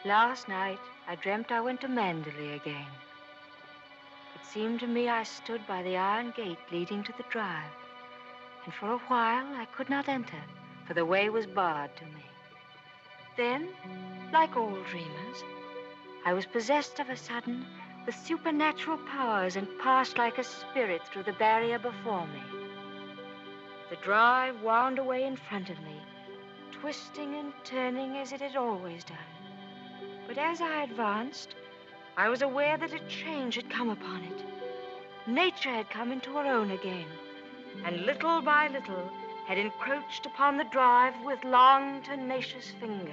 Last night, I dreamt I went to Manderley again. It seemed to me I stood by the iron gate leading to the drive, and for a while I could not enter, for the way was barred to me. Then, like all dreamers, I was possessed of a sudden with supernatural powers and passed like a spirit through the barrier before me. The drive wound away in front of me, twisting and turning as it had always done. But as I advanced, I was aware that a change had come upon it. Nature had come into her own again, and little by little had encroached upon the drive with long, tenacious fingers.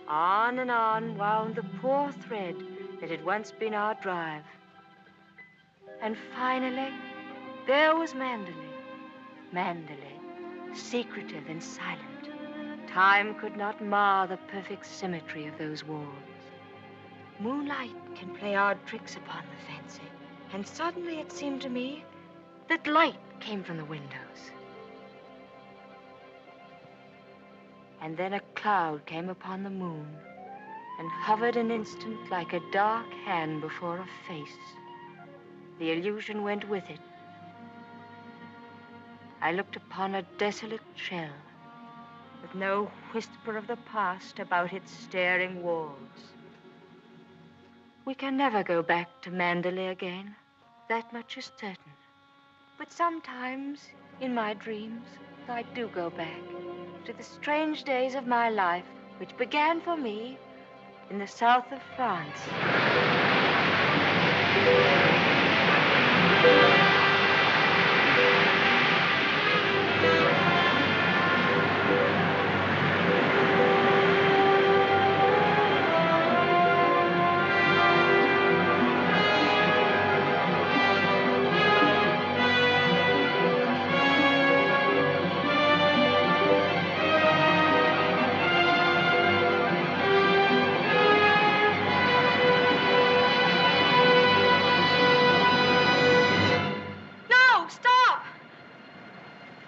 On and on wound the poor thread that had once been our drive. And finally, there was Manderley. Manderley, secretive and silent. Time could not mar the perfect symmetry of those walls. Moonlight can play odd tricks upon the fancy, and suddenly it seemed to me that light came from the windows. And then a cloud came upon the moon and hovered an instant like a dark hand before a face. The illusion went with it. I looked upon a desolate shell with no whisper of the past about its staring walls. We can never go back to Manderley again. That much is certain. But sometimes, in my dreams, I do go back to the strange days of my life, which began for me in the south of France.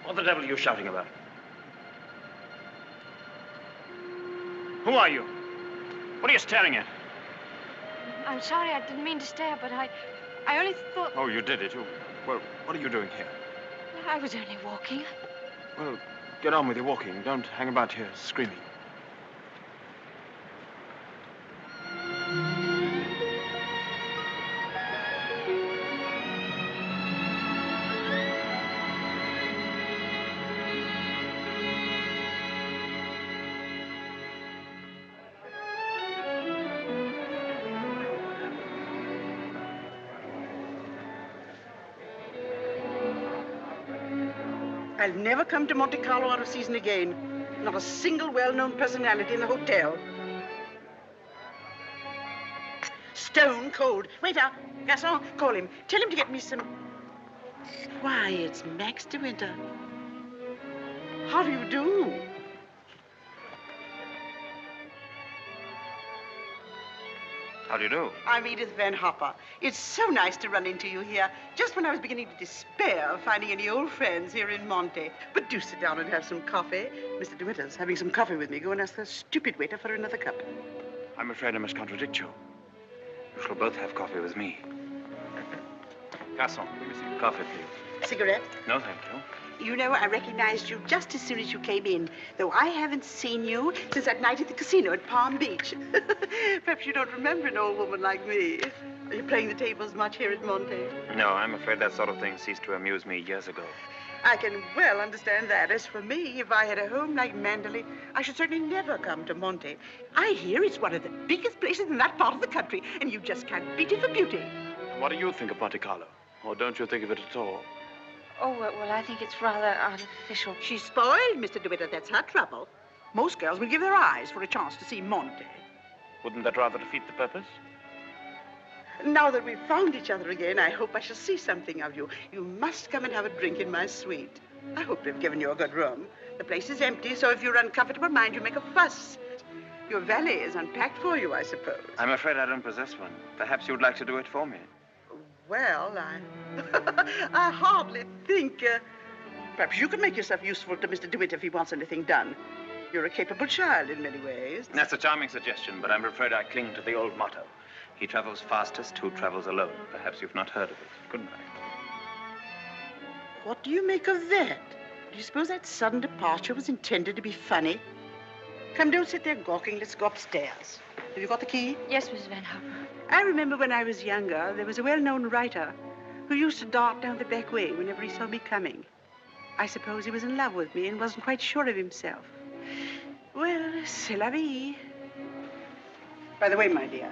What the devil are you shouting about? Who are you? What are you staring at? I'm sorry, I didn't mean to stare, but I only thought... Oh, you did it. Well, what are you doing here? I was only walking. Well, get on with your walking. Don't hang about here screaming. I'll never come to Monte Carlo out of season again. Not a single well-known personality in the hotel. Stone cold. Waiter, garçon, call him. Tell him to get me some... Why, it's Max de Winter. How do you do? How do you do? I'm Edith Van Hopper. It's so nice to run into you here, just when I was beginning to despair of finding any old friends here in Monte. But do sit down and have some coffee. Mr. De Winter's having some coffee with me. Go and ask the stupid waiter for another cup. I'm afraid I must contradict you. You shall both have coffee with me. Garçon, let me see. Coffee, please. Cigarette? No, thank you. You know, I recognized you just as soon as you came in, though I haven't seen you since that night at the casino at Palm Beach. Perhaps you don't remember an old woman like me. Are you playing the tables much here at Monte? No, I'm afraid that sort of thing ceased to amuse me years ago. I can well understand that. As for me, if I had a home like Mandalay, I should certainly never come to Monte. I hear it's one of the biggest places in that part of the country, and you just can't beat it for beauty. What do you think of Monte Carlo? Or don't you think of it at all? Oh, well, I think it's rather artificial. She's spoiled, Mr. DeWitt. That's her trouble. Most girls will give their eyes for a chance to see Monte. Wouldn't that rather defeat the purpose? Now that we've found each other again, I hope I shall see something of you. You must come and have a drink in my suite. I hope they've given you a good room. The place is empty, so if you're uncomfortable, mind you make a fuss. Your valet is unpacked for you, I suppose. I'm afraid I don't possess one. Perhaps you would like to do it for me. Well, I hardly think... perhaps you could make yourself useful to Mr. DeWitt if he wants anything done. You're a capable child in many ways. That's a charming suggestion, but I'm afraid I cling to the old motto. He travels fastest who travels alone. Perhaps you've not heard of it. Good night. What do you make of that? Do you suppose that sudden departure was intended to be funny? Come, don't sit there gawking. Let's go upstairs. Have you got the key? Yes, Miss Van Hopper. I remember when I was younger, there was a well-known writer who used to dart down the back way whenever he saw me coming. I suppose he was in love with me and wasn't quite sure of himself. Well, c'est la vie. By the way, my dear,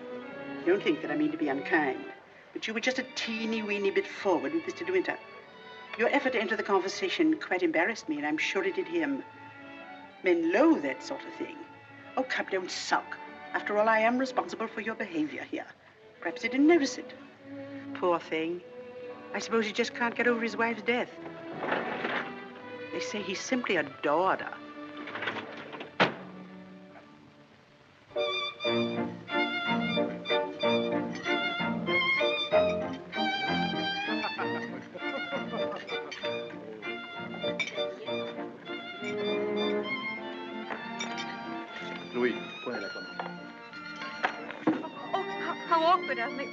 don't think that I mean to be unkind, but you were just a teeny-weeny bit forward with Mr. De Winter. Your effort to enter the conversation quite embarrassed me, and I'm sure it did him. Men loathe that sort of thing. Oh, come, don't sulk. After all, I am responsible for your behavior here. Perhaps he didn't notice it. Poor thing. I suppose he just can't get over his wife's death. They say he simply adored her. Louis, prenez la commande. How awkward of me.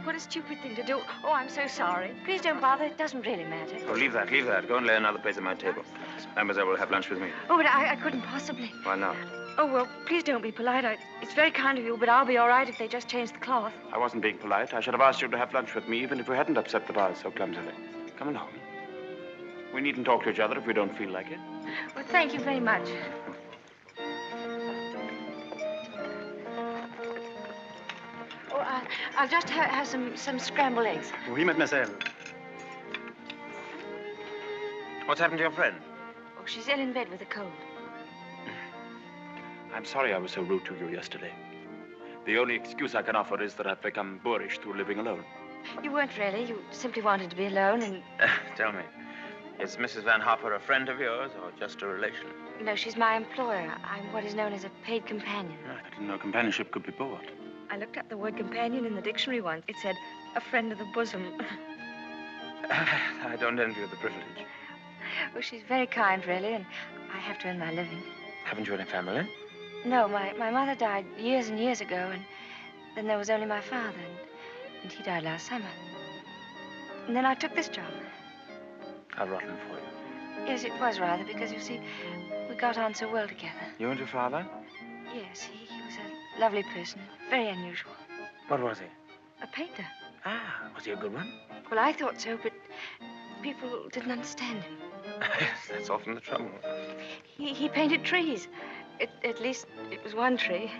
What a stupid thing to do. Oh, I'm so sorry. Please don't bother. It doesn't really matter. Oh, leave that, leave that. Go and lay another place at my table. Mademoiselle will have lunch with me. Oh, but I couldn't possibly. Why not? Oh, well, please don't be polite. It's very kind of you, but I'll be all right if they just change the cloth. I wasn't being polite. I should have asked you to have lunch with me, even if we hadn't upset the vase so clumsily. Come along. We needn't talk to each other if we don't feel like it. Well, thank you very much. Oh, I'll just have some scrambled eggs. Oui, mademoiselle. What's happened to your friend? Oh, she's ill in bed with a cold. I'm sorry I was so rude to you yesterday. The only excuse I can offer is that I've become boorish through living alone. You weren't really. You simply wanted to be alone and... Tell me, is Mrs. Van Hopper a friend of yours or just a relation? No, she's my employer. I'm what is known as a paid companion. I didn't know companionship could be bought. I looked up the word companion in the dictionary once. It said, a friend of the bosom. I don't envy you the privilege. Well, she's very kind, really, and I have to earn my living. Haven't you any family? No, my mother died years and years ago, and then there was only my father, and he died last summer. And then I took this job. How rotten for you. Yes, it was rather, because, you see, we got on so well together. You and your father? Yes, he was a lovely person, very unusual. What was he? A painter. Ah, was he a good one? Well, I thought so, but people didn't understand him. Yes, that's often the trouble. He painted trees. At least, it was one tree.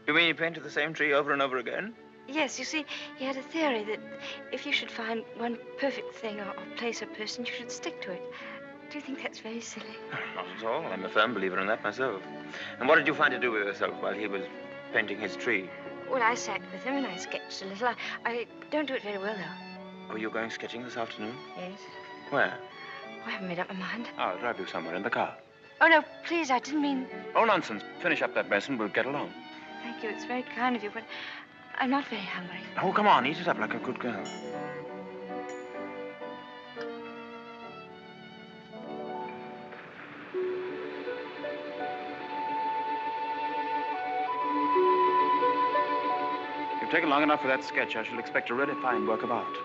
You mean he painted the same tree over and over again? Yes, you see, he had a theory that if you should find one perfect thing or place or person, you should stick to it. Do you think that's very silly? Not at all. I'm a firm believer in that myself. And what did you find to do with yourself while he was painting his tree? Well, I sat with him and I sketched a little. I don't do it very well, though. Oh, you're going sketching this afternoon? Yes. Where? I haven't made up my mind. I'll drive you somewhere in the car. Oh, no, please, I didn't mean... Oh, nonsense. Finish up that mess and we'll get along. Thank you, it's very kind of you, but I'm not very hungry. Oh, come on, eat it up like a good girl. You've taken long enough for that sketch. I shall expect a really fine work of art.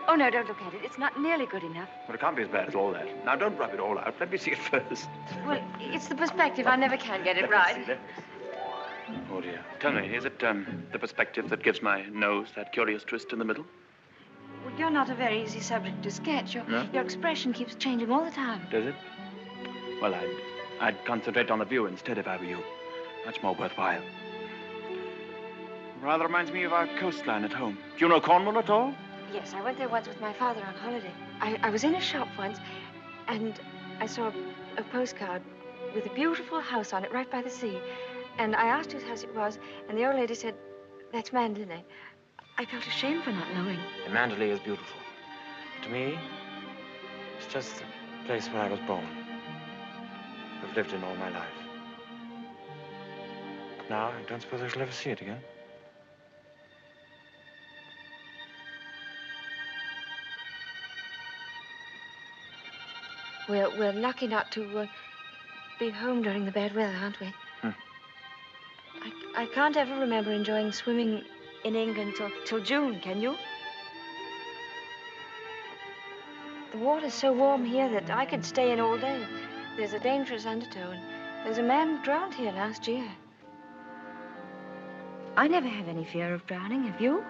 Oh, no, don't look at it. It's not nearly good enough. But it can't be as bad as all that. Now, don't rub it all out. Let me see it first. Well, it's the perspective. I never can get it Let right. me see, let me see. Oh, dear. Tell me, is it the perspective that gives my nose that curious twist in the middle? Well, you're not a very easy subject to sketch. Your expression keeps changing all the time. Does it? Well, I'd concentrate on the view instead if I were you. Much more worthwhile. Rather reminds me of our coastline at home. Do you know Cornwall at all? Yes, I went there once with my father on holiday. I was in a shop once, and I saw a postcard with a beautiful house on it right by the sea. And I asked whose house it was, and the old lady said, that's Mandalay. I felt ashamed for not knowing. And Mandalay is beautiful. To me, it's just the place where I was born. I've lived in all my life. Now, I don't suppose I shall ever see it again. We're lucky not to be home during the bad weather, aren't we? I can't ever remember enjoying swimming in England till June, can you? The water's so warm here that I could stay in all day. There's a dangerous undertow, and there's a man drowned here last year. I never have any fear of drowning, have you?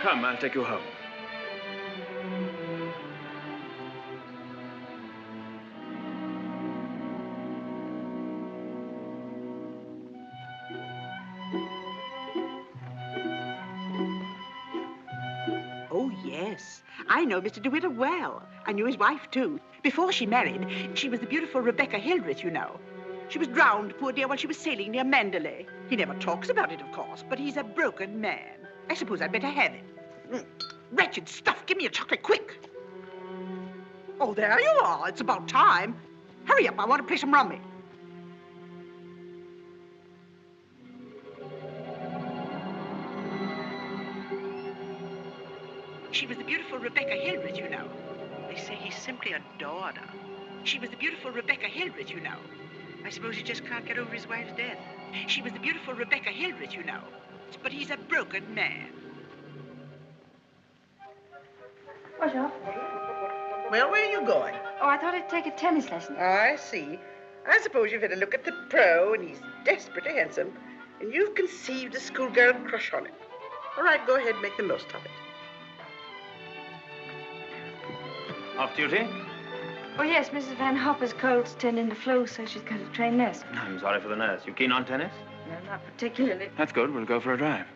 Come, I'll take you home. Oh, yes. I know Mr. DeWitt well. I knew his wife, too. Before she married, she was the beautiful Rebecca Hildreth, you know. She was drowned, poor dear, while she was sailing near Mandalay. He never talks about it, of course, but he's a broken man. I suppose I'd better have it. Wretched stuff. Give me a chocolate, quick. Oh, there you are. It's about time. Hurry up. I want to play some rummy. She was the beautiful Rebecca Hildreth, you know. They say he simply adored her. She was the beautiful Rebecca Hildreth, you know. I suppose he just can't get over his wife's death. She was the beautiful Rebecca Hildreth, you know. But he's a broken man. Bonjour. Well, where are you going? Oh, I thought I'd take a tennis lesson. I see. I suppose you've had a look at the pro, and he's desperately handsome, and you've conceived a schoolgirl crush on him. All right, go ahead and make the most of it. Off duty? Oh, yes, Mrs. Van Hopper's cold's turned into flu, so she's got to train nurse. I'm sorry for the nurse. You keen on tennis? No, not particularly. That's good. We'll go for a drive.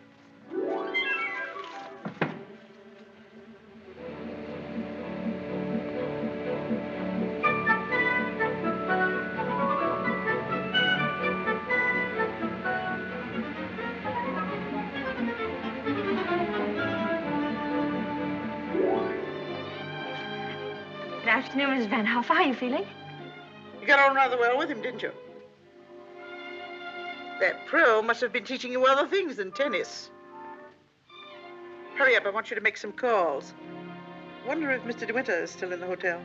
Good afternoon, Mrs. Van Hoff. How are you feeling? You got on rather well with him, didn't you? That pro must have been teaching you other things than tennis. Hurry up, I want you to make some calls. Wonder if Mr. DeWitt is still in the hotel.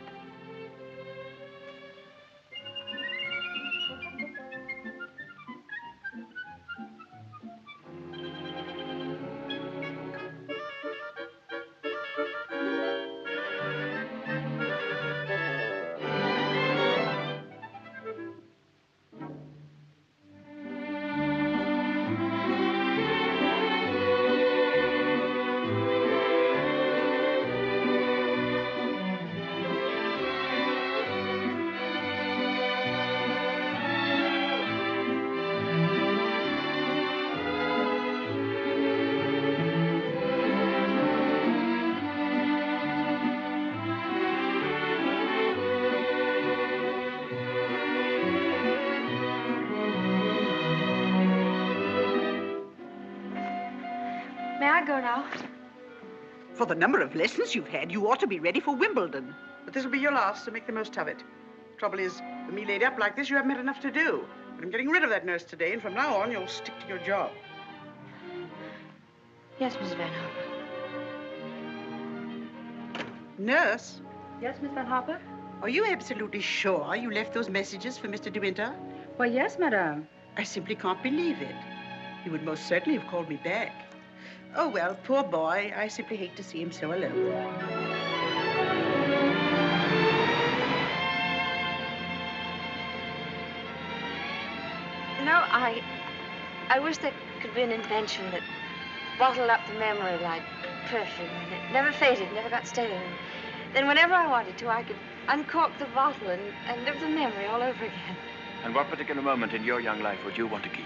May I go now? For the number of lessons you've had, you ought to be ready for Wimbledon. But this will be your last, so make the most of it. Trouble is, with me laid up like this, you haven't had enough to do. But I'm getting rid of that nurse today, and from now on, you'll stick to your job. Yes, Miss Van Harper. Nurse? Yes, Miss Van Harper? Are you absolutely sure you left those messages for Mr. De Winter? Why, yes, madame. I simply can't believe it. He would most certainly have called me back. Oh, well, poor boy. I simply hate to see him so alone. You know, I wish there could be an invention that bottled up the memory like perfume, and it never faded, never got stale. And then whenever I wanted to, I could uncork the bottle and live the memory all over again. And what particular moment in your young life would you want to keep?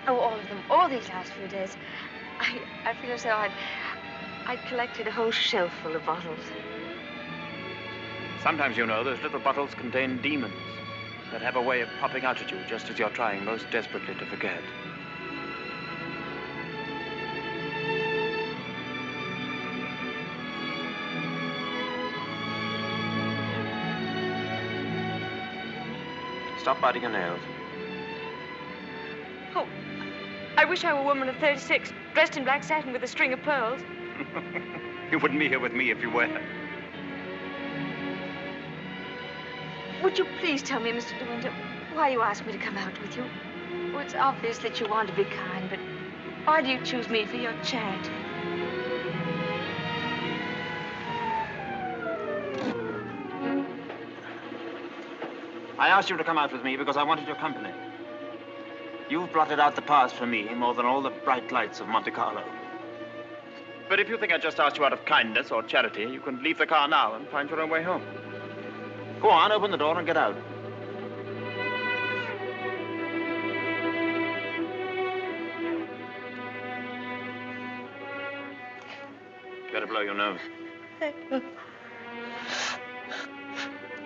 Oh, all of them. All these last few days. I feel as though I'd collected a whole shelf full of bottles. Sometimes, you know, those little bottles contain demons that have a way of popping out at you just as you're trying most desperately to forget. Stop biting your nails. Oh, I wish I were a woman of 36, dressed in black satin with a string of pearls. You wouldn't be here with me if you were. Would you please tell me, Mr. De Winter, why you asked me to come out with you? Oh, it's obvious that you want to be kind, but why do you choose me for your charity? I asked you to come out with me because I wanted your company. You've blotted out the past for me more than all the bright lights of Monte Carlo. But if you think I just asked you out of kindness or charity, you can leave the car now and find your own way home. Go on, open the door and get out. Better blow your nose.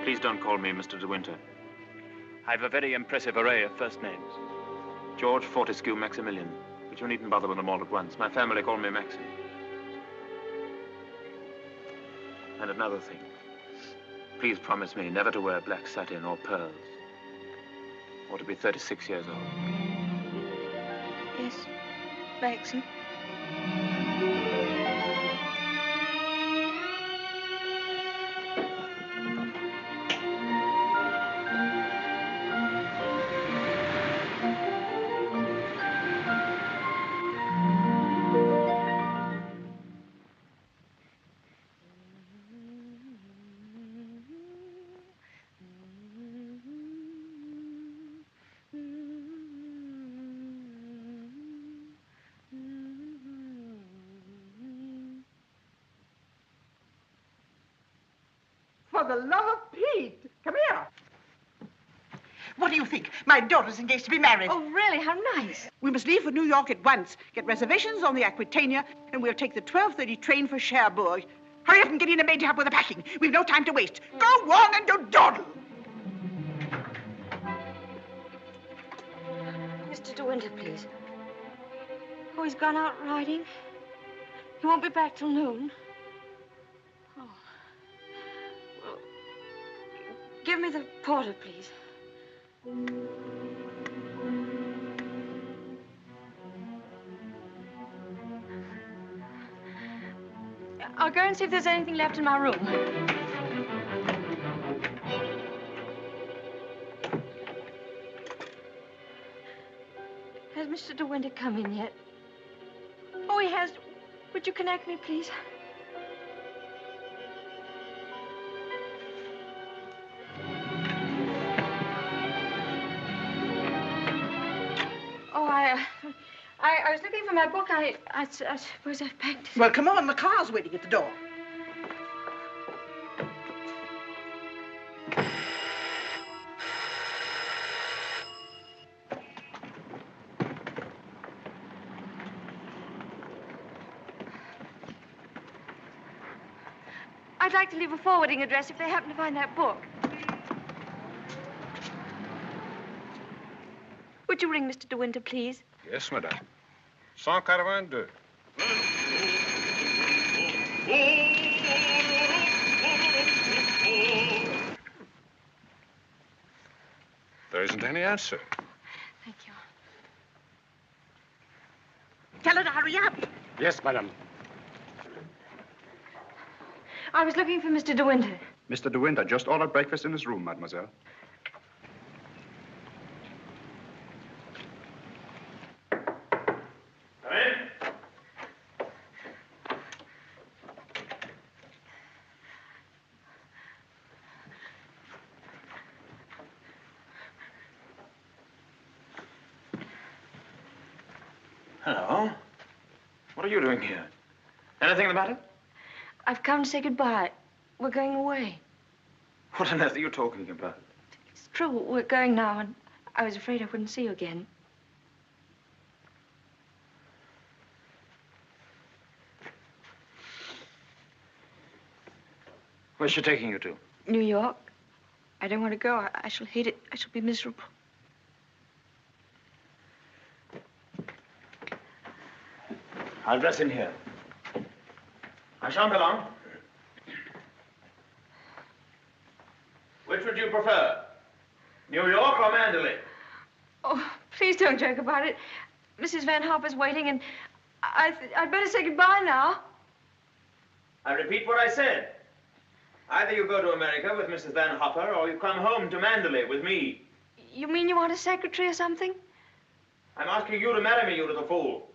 Please don't call me Mr. De Winter. I've a very impressive array of first names. George, Fortescue, Maximilian. But you needn't bother with them all at once. My family call me Maxim. And another thing. Please promise me never to wear black satin or pearls. Or to be 36 years old. Yes, Maxim. For the love of Pete, come here. What do you think? My daughter's engaged to be married. Oh, really? How nice. We must leave for New York at once. Get reservations on the Aquitania, and we'll take the 12:30 train for Cherbourg. Hurry up and get in a maid to help with the packing. We've no time to waste. Go on and don't dawdle. Mr. De Winter, please. Oh, he's gone out riding. He won't be back till noon. Oh. Well, give me the porter, please. I'll go and see if there's anything left in my room. Has Mr. De Winter come in yet? Oh, he has. Would you connect me, please? Oh, I was looking for my book. I suppose I've packed it. Well, come on. The car's waiting at the door. I'd like to leave a forwarding address if they happen to find that book. Would you ring Mr. De Winter, please? Yes, madame. 182. There isn't any answer. Thank you. Tell her to hurry up. Yes, madam. I was looking for Mr. De Winter. Mr. De Winter just ordered breakfast in his room, mademoiselle. Come in. Hello. What are you doing here? Anything the matter? I've come to say goodbye. We're going away. What on earth are you talking about? It's true, we're going now, and I was afraid I wouldn't see you again. Where's she taking you to? New York. I don't want to go. I shall hate it. I shall be miserable. I'll dress in here. I shan't be long. Which would you prefer? New York or Mandalay? Oh, please don't joke about it. Mrs. Van Hopper's waiting, and I'd better say goodbye now. I repeat what I said. Either you go to America with Mrs. Van Hopper, or you come home to Mandalay with me. You mean you want a secretary or something? I'm asking you to marry me, you little fool.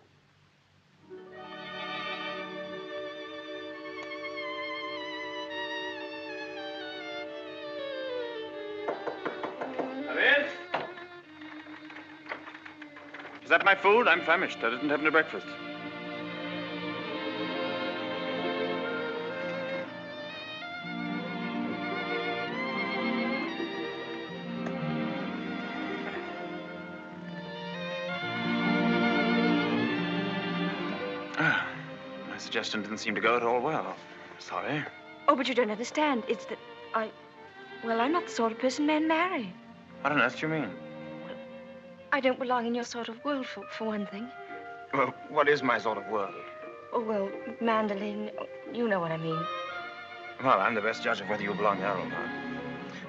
Come in. Is that my food? I'm famished. I didn't have any breakfast. My suggestion didn't seem to go at all well. Sorry. Oh, but you don't understand. It's that well, I'm not the sort of person men marry. What on earth do you mean? I don't belong in your sort of world, for one thing. Well, what is my sort of world? Oh, well, mandolin, you know what I mean. Well, I'm the best judge of whether you belong there or not.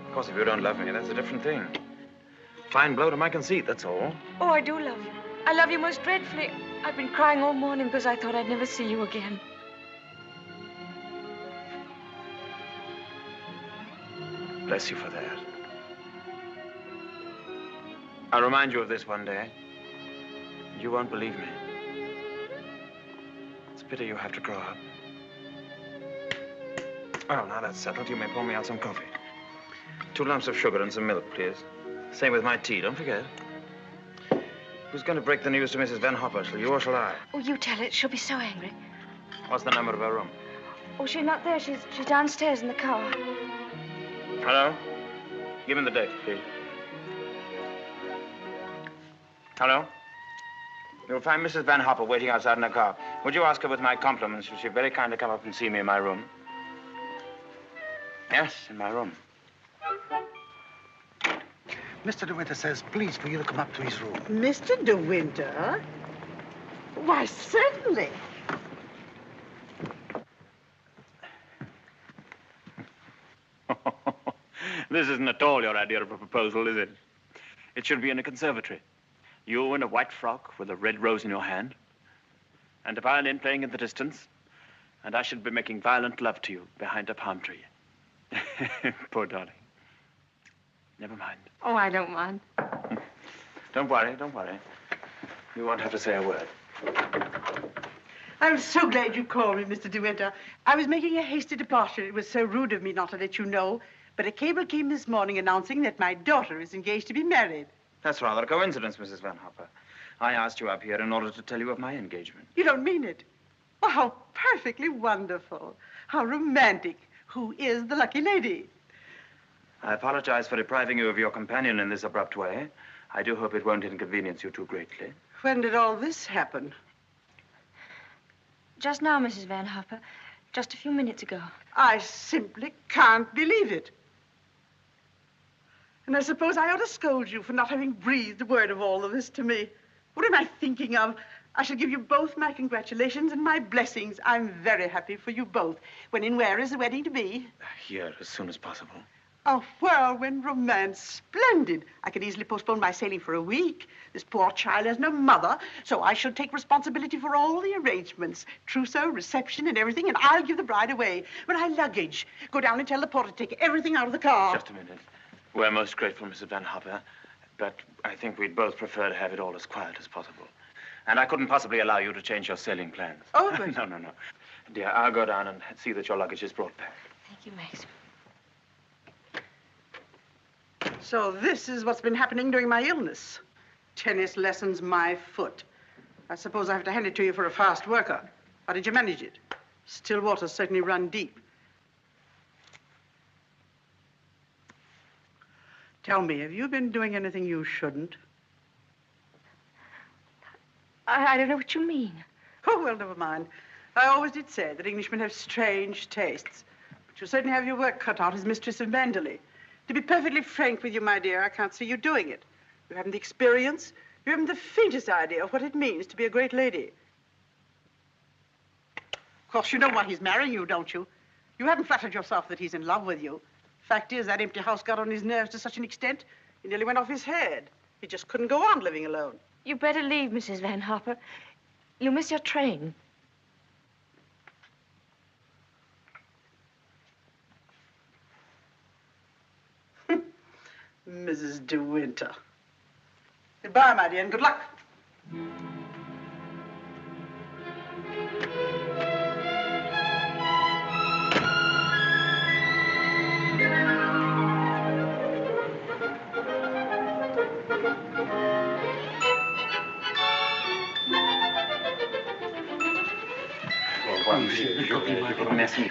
Of course, if you don't love me, that's a different thing. Fine blow to my conceit, that's all. Oh, I do love you. I love you most dreadfully. I've been crying all morning because I thought I'd never see you again. Bless you for that. I'll remind you of this one day. You won't believe me. It's a pity you have to grow up. Oh, now that's settled. You may pour me out some coffee. 2 lumps of sugar and some milk, please. Same with my tea, don't forget. Who's going to break the news to Mrs. Van Hopper? Shall you or shall I? Oh, you tell it. She'll be so angry. What's the number of her room? Oh, she's not there. She's downstairs in the car. Hello? Give me the date, please. Hello? You'll find Mrs. Van Hopper waiting outside in her car. Would you ask her with my compliments if she'd very kindly come up and see me in my room? Yes, in my room. Mr. De Winter says, please, for you to come up to his room. Mr. De Winter? Why, certainly. This isn't at all your idea of a proposal, is it? It should be in a conservatory. You in a white frock with a red rose in your hand, and a violin playing in the distance, and I should be making violent love to you behind a palm tree. Poor darling. Never mind. Oh, I don't mind. Don't worry, don't worry. You won't have to say a word. I'm so glad you called me, Mr. De Winter. I was making a hasty departure. It was so rude of me not to let you know. But a cable came this morning announcing that my daughter is engaged to be married. That's rather a coincidence, Mrs. Van Hopper. I asked you up here in order to tell you of my engagement. You don't mean it? Oh, how perfectly wonderful. How romantic. Who is the lucky lady? I apologize for depriving you of your companion in this abrupt way. I do hope it won't inconvenience you too greatly. When did all this happen? Just now, Mrs. Van Hopper. Just a few minutes ago. I simply can't believe it. And I suppose I ought to scold you for not having breathed a word of all of this to me. What am I thinking of? I shall give you both my congratulations and my blessings. I'm very happy for you both. When and where is the wedding to be? Here, as soon as possible. A whirlwind romance. Splendid. I could easily postpone my sailing for a week. This poor child has no mother, so I shall take responsibility for all the arrangements. Trousseau, reception, and everything, and I'll give the bride away. My luggage. Go down and tell the porter to take everything out of the car. Just a minute. We're most grateful, Mrs. Van Hopper, but I think we'd both prefer to have it all as quiet as possible. And I couldn't possibly allow you to change your sailing plans. Oh, but... No. Dear, I'll go down and see that your luggage is brought back. Thank you, Max. So this is what's been happening during my illness. Tennis lessons, my foot. I suppose I have to hand it to you for a fast worker. How did you manage it? Still waters certainly run deep. Tell me, have you been doing anything you shouldn't? I don't know what you mean. Oh, well, never mind. I always did say that Englishmen have strange tastes. But you certainly have your work cut out as mistress of Manderley. To be perfectly frank with you, my dear, I can't see you doing it. You haven't the experience. You haven't the faintest idea of what it means to be a great lady. Of course, you know why he's marrying you, don't you? You haven't flattered yourself that he's in love with you. Fact is, that empty house got on his nerves to such an extent, he nearly went off his head. He just couldn't go on living alone. You better leave, Mrs. Van Hopper. You'll miss your train. Mrs. De Winter. Goodbye, my dear, and good luck. Merci.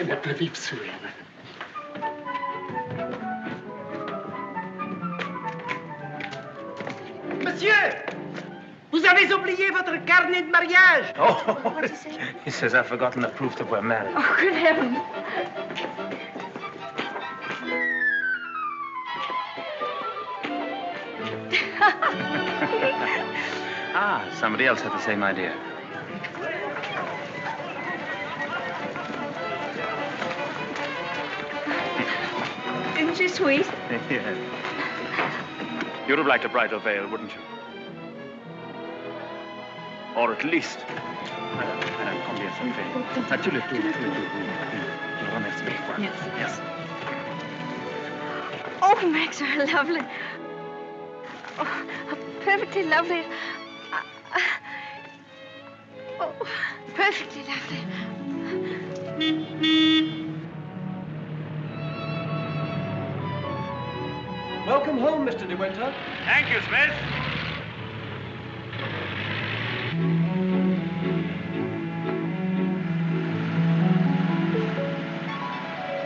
Monsieur, vous avez oublié votre carnet de mariage. Oh, What did he say? He says I've forgotten the proof that we're married. Oh, good heavens. Somebody else had the same idea. Isn't she sweet? Yes. You'd have liked a bridal veil, wouldn't you? Or at least... Madame, combien ça fait? Tous les deux. Je vous remercie. Yes. Oh, Max, you're lovely. Oh, how perfectly lovely. Oh, perfectly lovely. Welcome home, Mr. De Winter. Thank you, Smith.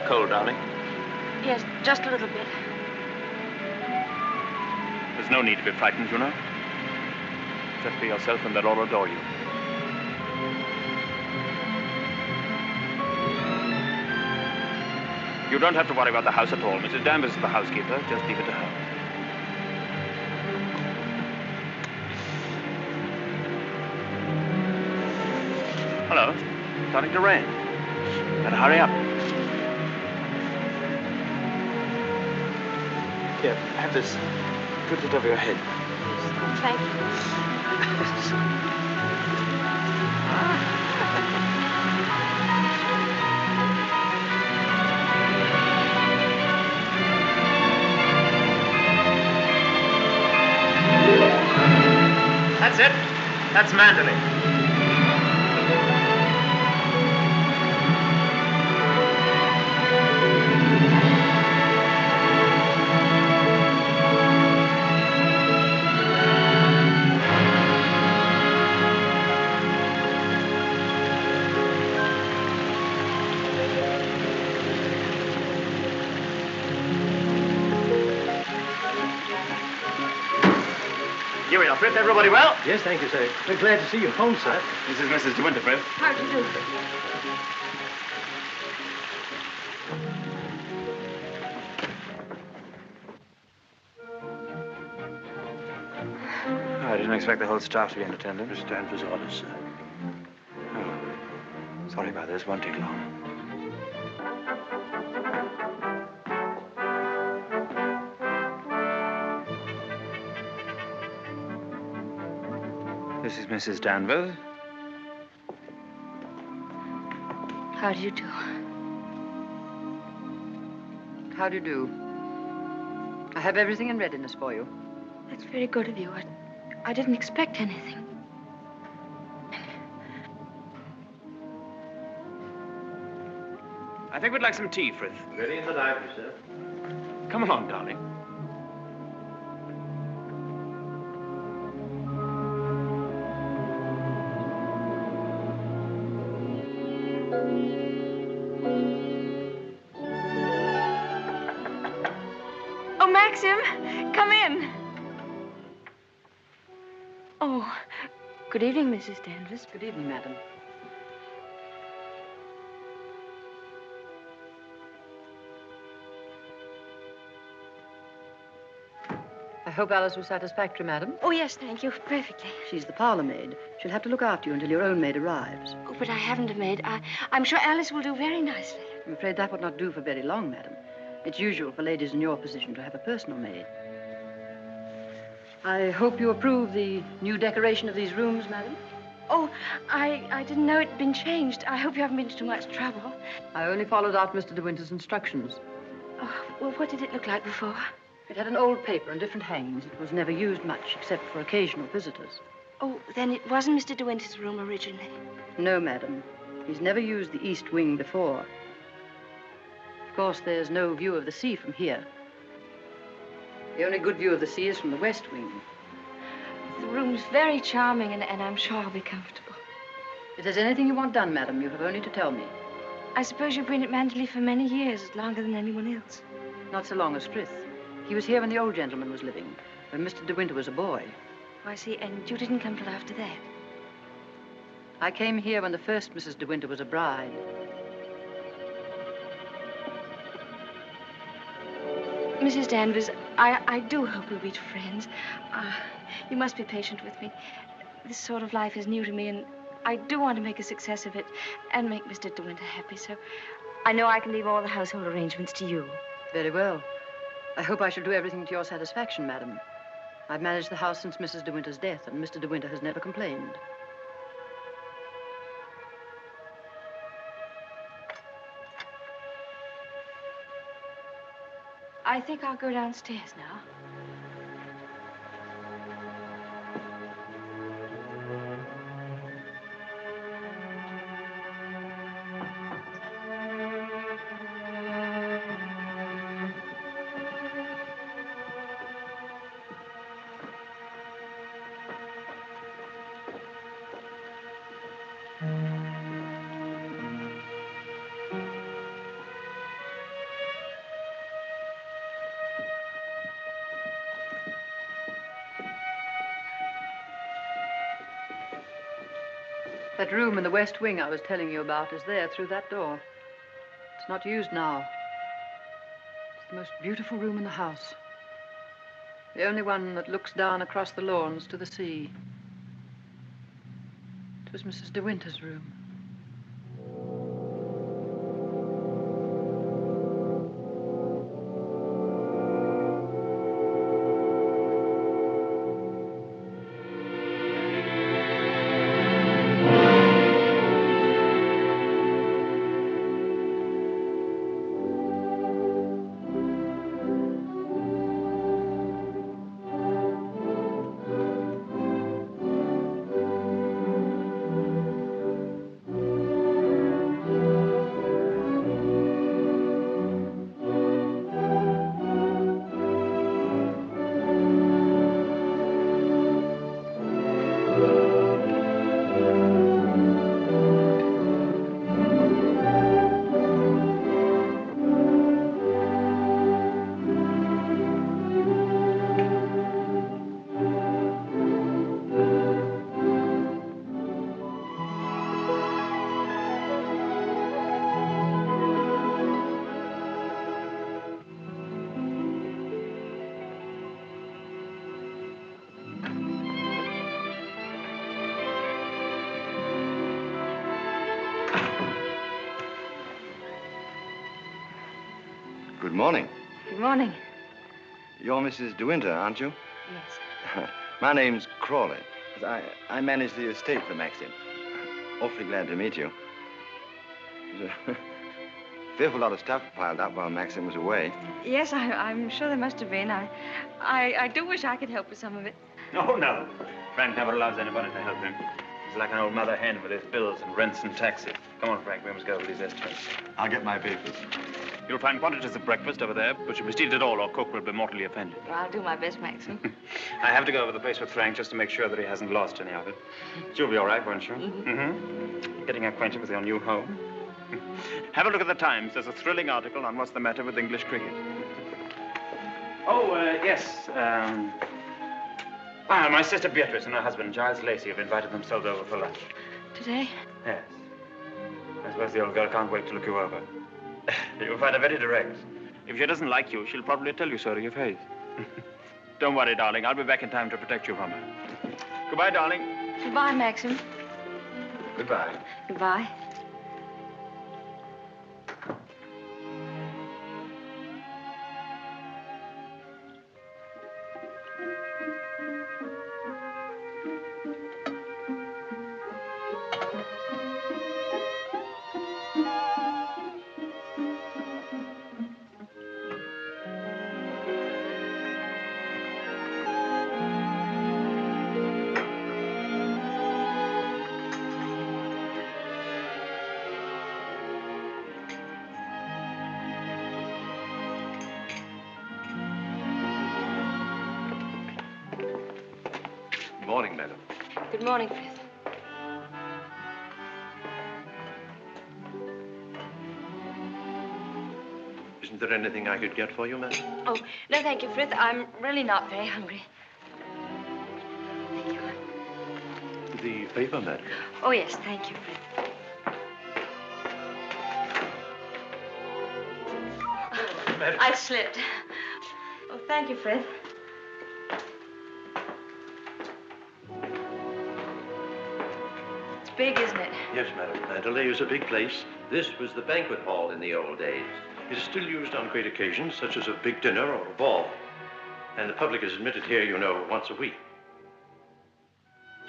Cold, darling? Yes, just a little bit. There's no need to be frightened, you know. Just be yourself and they'll all adore you. You don't have to worry about the house at all. Mrs. Danvers is the housekeeper. Just leave it to her. Hello. Starting to rain. Better hurry up. Here, have this. Put it over your head. Thank you. That's it. That's Manderley. Here we are, Fritz. Everybody well? Yes, thank you, sir. We're glad to see you home, sir. This is Mrs. De Winter, Fritz. How do you do? I didn't expect the whole staff to be in attendance. Mr. Danvers' orders, sir. Oh. Sorry about this. Won't take long. This is Mrs. Danvers. How do you do? How do you do? I have everything in readiness for you. That's very good of you. I didn't expect anything. I think we'd like some tea, Frith. Ready in the library, sir. Come along, darling. Oh, Maxim, come in. Oh, good evening, Mrs. Danvers. Good evening, madam. I hope Alice was satisfactory, madam. Oh, yes, thank you. Perfectly. She's the parlor maid. She'll have to look after you until your own maid arrives. Oh, but I haven't a maid. I'm sure Alice will do very nicely. I'm afraid that would not do for very long, madam. It's usual for ladies in your position to have a personal maid. I hope you approve the new decoration of these rooms, madam. Oh, I didn't know it'd been changed. I hope you haven't been to too much trouble. I only followed out Mr. De Winter's instructions. Oh, well, what did it look like before? It had an old paper and different hangings. It was never used much, except for occasional visitors. Oh, then it wasn't Mr. De Winter's room originally. No, madam. He's never used the east wing before. Of course, there's no view of the sea from here. The only good view of the sea is from the west wing. The room's very charming, and I'm sure I'll be comfortable. If there's anything you want done, madam, you have only to tell me. I suppose you've been at Manderley for many years, longer than anyone else. Not so long as Frith. He was here when the old gentleman was living, when Mr. De Winter was a boy. Oh, I see. And you didn't come till after that? I came here when the first Mrs. De Winter was a bride. Mrs. Danvers, I do hope we'll be friends. You must be patient with me. This sort of life is new to me, and I do want to make a success of it and make Mr. De Winter happy, so I know I can leave all the household arrangements to you. Very well. I hope I shall do everything to your satisfaction, madam. I've managed the house since Mrs. De Winter's death, and Mr. De Winter has never complained. I think I'll go downstairs now. That room in the west wing I was telling you about is there through that door. It's not used now. It's the most beautiful room in the house. The only one that looks down across the lawns to the sea. It was Mrs. De Winter's room. morning. Good morning. You're Mrs. De Winter, aren't you? Yes. My name's Crawley. I manage the estate for Maxim. Awfully glad to meet you. There's a fearful lot of stuff piled up while Maxim was away. Yes, I'm sure there must have been. I do wish I could help with some of it. Oh, no. Frank never allows anybody to help him. He's like an old mother hen with his bills and rents and taxes. Come on, Frank, we must go over these estimates. I'll get my papers. You'll find quantities of breakfast over there, but you must eat it all or Cook will be mortally offended. Well, I'll do my best, Maxim. I have to go over the place with Frank just to make sure that he hasn't lost any of it. You'll be all right, won't you? Getting acquainted with your new home. Have a look at the Times. There's a thrilling article on what's the matter with English cricket. Oh, yes. My sister Beatrice and her husband, Giles Lacey, have invited themselves over for lunch. Today? Yes. I suppose the old girl can't wait to look you over. You'll find her very direct. If she doesn't like you, she'll probably tell you so to your face. Don't worry, darling. I'll be back in time to protect you from her. Goodbye, darling. Goodbye, Maxim. Goodbye. Goodbye. Good morning, madam. Good morning, Frith. Isn't there anything I could get for you, madam? Oh, no, thank you, Frith. I'm really not very hungry. Thank you. The paper, madam. Oh, yes, thank you, Frith. Madam. I slipped. Oh, thank you, Frith. It's big, isn't it? Yes, madam. Mandalay is a big place. This was the banquet hall in the old days. It is still used on great occasions, such as a big dinner or a ball. And the public is admitted here, you know, once a week.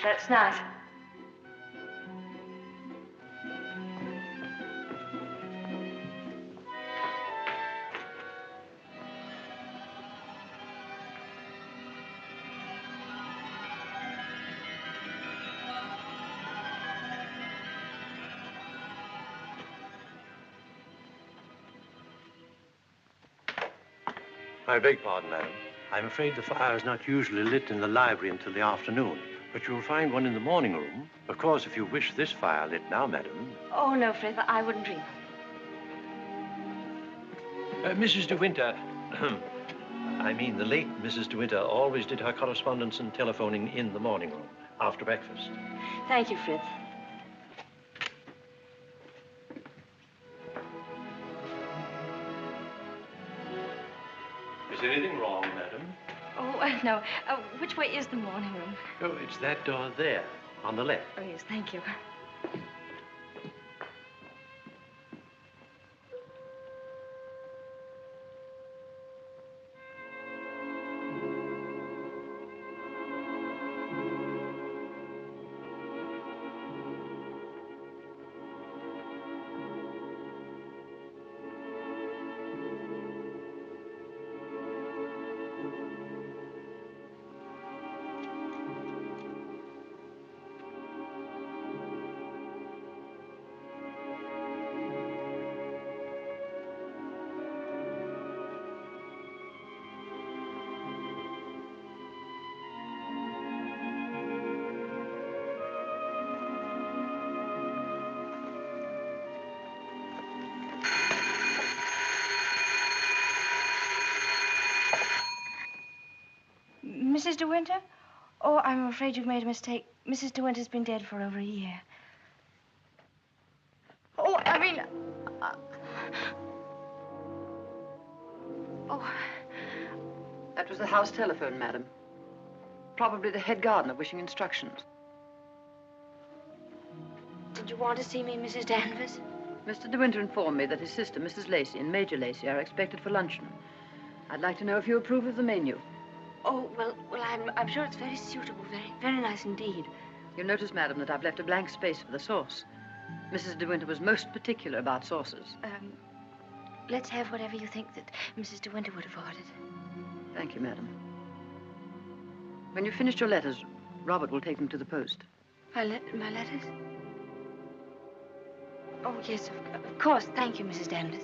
That's nice. I beg pardon, madam. I'm afraid the fire is not usually lit in the library until the afternoon, but you'll find one in the morning room. Of course, if you wish this fire lit now, madam. Oh, no, Frith, I wouldn't dream. Mrs. De Winter, I mean the late Mrs. De Winter always did her correspondence and telephoning in the morning room, after breakfast. Thank you, Frith. Is anything wrong, madam? Oh, no. Which way is the morning room? Oh, it's that door there, on the left. Oh, yes, thank you. Mrs. De Winter? Oh, I'm afraid you've made a mistake. Mrs. De Winter's been dead for over a year. Oh, I mean... Oh, that was the house telephone, madam. Probably the head gardener wishing instructions. Did you want to see me, Mrs. Danvers? Mr. De Winter informed me that his sister, Mrs. Lacey, and Major Lacey are expected for luncheon. I'd like to know if you approve of the menu. Oh, well, I'm sure it's very suitable, very nice indeed. You'll notice, madam, that I've left a blank space for the sauce. Mrs. De Winter was most particular about sauces. Let's have whatever you think that Mrs. De Winter would have ordered. Thank you, madam. When you've finished your letters, Robert will take them to the post. My letters? Oh, yes, of course. Thank you, Mrs. Danvers.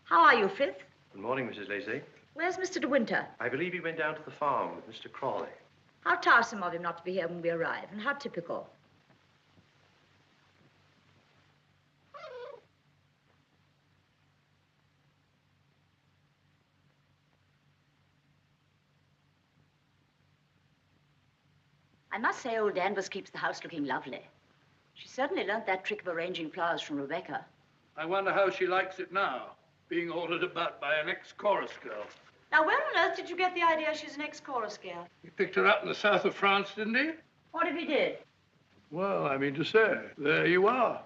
How are you, Frith? Good morning, Mrs. Lacey. Where's Mr. De Winter? I believe he went down to the farm with Mr. Crawley. How tiresome of him not to be here when we arrive, and how typical. I must say old Danvers keeps the house looking lovely. She certainly learned that trick of arranging flowers from Rebecca. I wonder how she likes it now, being ordered about by an ex-chorus girl. Now, where on earth did you get the idea she's an ex-chorus girl? He picked her up in the south of France, didn't he? What if he did? Well, I mean to say, there you are.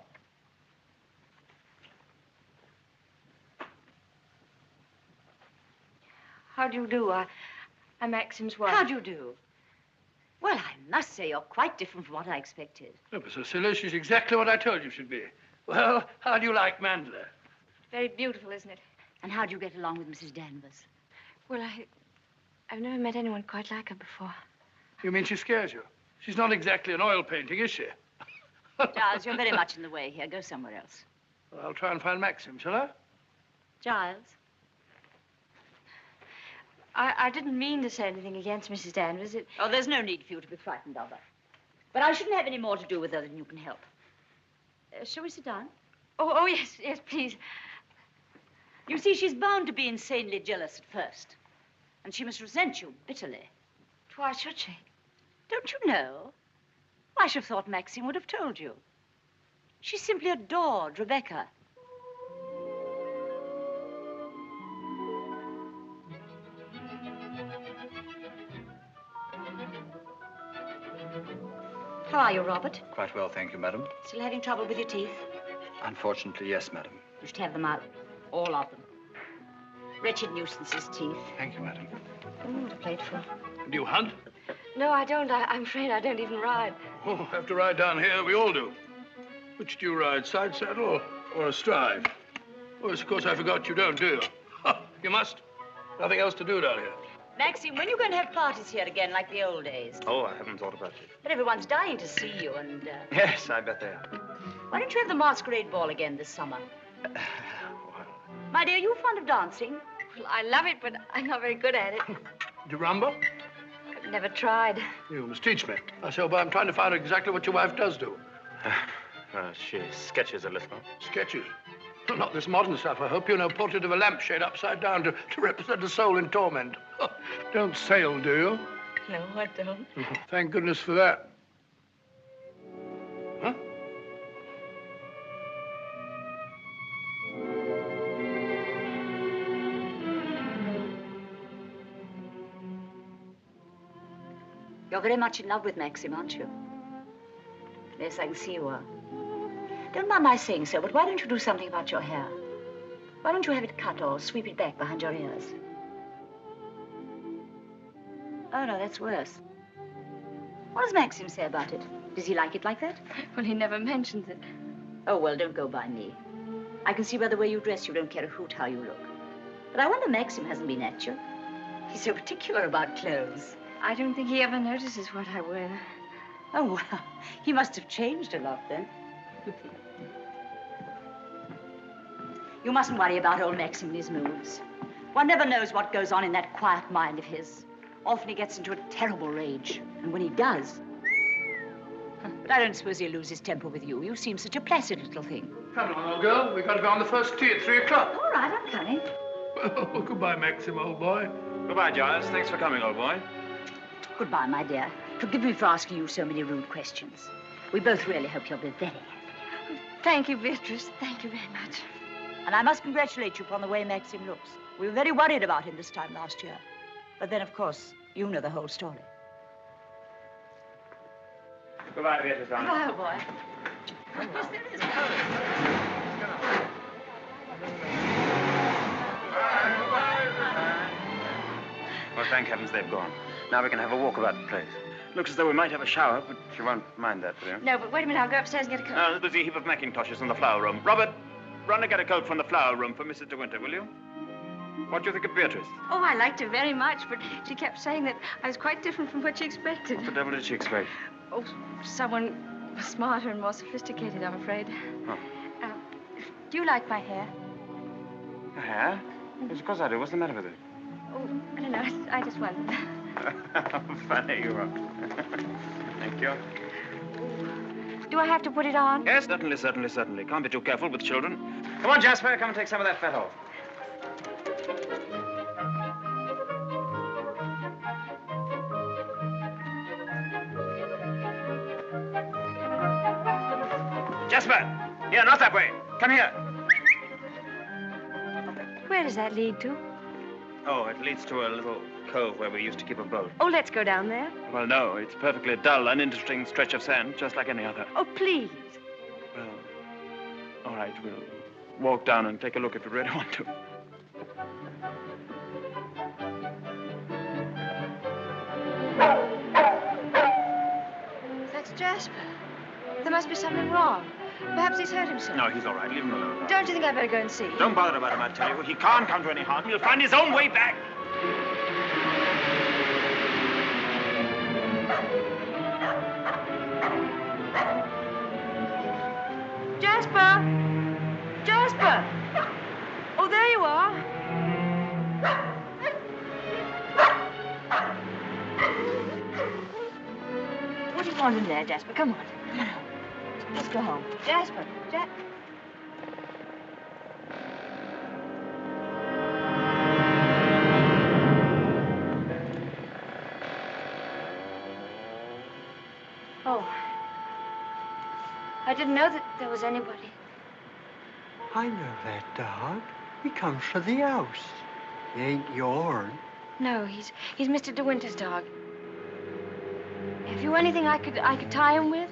How do you do? I'm Maxim's wife. How do you do? Well, I must say you're quite different from what I expected. Oh, but Cecilia, she's exactly what I told you she'd be. Well, how do you like Mandela? Very beautiful, isn't it? And how do you get along with Mrs. Danvers? Well, I've never met anyone quite like her before. You mean she scares you? She's not exactly an oil painting, is she? Giles, you're very much in the way here. Go somewhere else. Well, I'll try and find Maxim, shall I? Giles? I didn't mean to say anything against Mrs. Danvers. Oh, there's no need for you to be frightened of her. But I shouldn't have any more to do with her than you can help. Shall we sit down? Oh, yes, please. You see, she's bound to be insanely jealous at first. And she must resent you bitterly. Why should she? Don't you know? I should have thought Maxine would have told you. She simply adored Rebecca. How are you, Robert? Quite well, thank you, madam. Still having trouble with your teeth? Unfortunately, yes, madam. You should have them out. All of them. Wretched nuisances, teeth. Thank you, madam. What a plateful. Do you hunt? No, I don't. I'm afraid I don't even ride. Oh, have to ride down here. We all do. Which do you ride, side saddle or astride? Oh, yes, of course, I forgot you don't, do you? You must. Nothing else to do down here. Maxine, when are you going to have parties here again, like the old days? Oh, I haven't thought about it. But everyone's dying to see you, and... Yes, I bet they are. Why don't you have the masquerade ball again this summer? My dear, are you fond of dancing? Well, I love it, but I'm not very good at it. Do you rumble? I've never tried. You must teach me. I say, but I'm trying to find out exactly what your wife does do. She sketches a little. Sketches? Not this modern stuff, I hope. You know, portrait of a lampshade upside down to represent a soul in torment. Don't sail, do you? No, I don't. Thank goodness for that. Huh? You're very much in love with Maxim, aren't you? Yes, I can see you are. Don't mind my saying so, but why don't you do something about your hair? Why don't you have it cut or sweep it back behind your ears? Oh, no, that's worse. What does Maxim say about it? Does he like it like that? Well, he never mentions it. Oh, well, don't go by me. I can see by the way you dress you don't care a hoot how you look. But I wonder Maxim hasn't been at you. He's so particular about clothes. I don't think he ever notices what I wear. Oh, well, he must have changed a lot then. You mustn't worry about old Maxim and his moods. One never knows what goes on in that quiet mind of his. Often he gets into a terrible rage. And when he does... But I don't suppose he'll lose his temper with you. You seem such a placid little thing. Come along, old girl. We've got to go on the first tee at 3 o'clock. All right, I'm coming. Oh, goodbye, Maxim, old boy. Goodbye, Giles. Thanks for coming, old boy. Goodbye, my dear. Forgive me for asking you so many rude questions. We both really hope you'll be very happy. Thank you, Beatrice. Thank you very much. And I must congratulate you upon the way Maxim looks. We were very worried about him this time last year. But then, of course, you know the whole story. Goodbye, Beatrice, darling. Goodbye, old boy. Yes, there is Well, thank heavens they've gone. Now we can have a walk about the place. Looks as though we might have a shower, but you won't mind that, will you? No, but wait a minute. I'll go upstairs and get a coat. There's a heap of mackintoshes in the flower room. Robert, run and get a coat from the flower room for Mrs. De Winter, will you? What do you think of Beatrice? Oh, I liked her very much, but she kept saying that I was quite different from what she expected. What the devil did she expect? Oh, someone smarter and more sophisticated, I'm afraid. Oh. Do you like my hair? Your hair? Yes, of course I do. What's the matter with it? Oh, I don't know. I just wondered. How funny you are. Thank you. Do I have to put it on? Yes, certainly. Can't be too careful with children. Come on, Jasper. Come and take some of that fat off. Jasper! Here, not that way. Come here. Where does that lead to? Oh, it leads to a little cove where we used to keep a boat. Oh, let's go down there. Well, no, it's a perfectly dull, uninteresting stretch of sand, just like any other. Oh, please. Well, all right, we'll walk down and take a look if you really want to. That's Jasper. There must be something wrong. Perhaps he's hurt himself. No, he's all right. Leave him alone. Don't you think I'd better go and see? Don't bother about him, I tell you. He can't come to any harm. He'll find his own way back. Jasper! Jasper! Oh, there you are. What do you want in there, Jasper? Come on. Come on. Let's go home. Jasper. Oh. I didn't know that there was anybody. I know that dog. He comes for the house. He ain't yourn. No, he's Mr. De Winter's dog. Have you anything I could tie him with?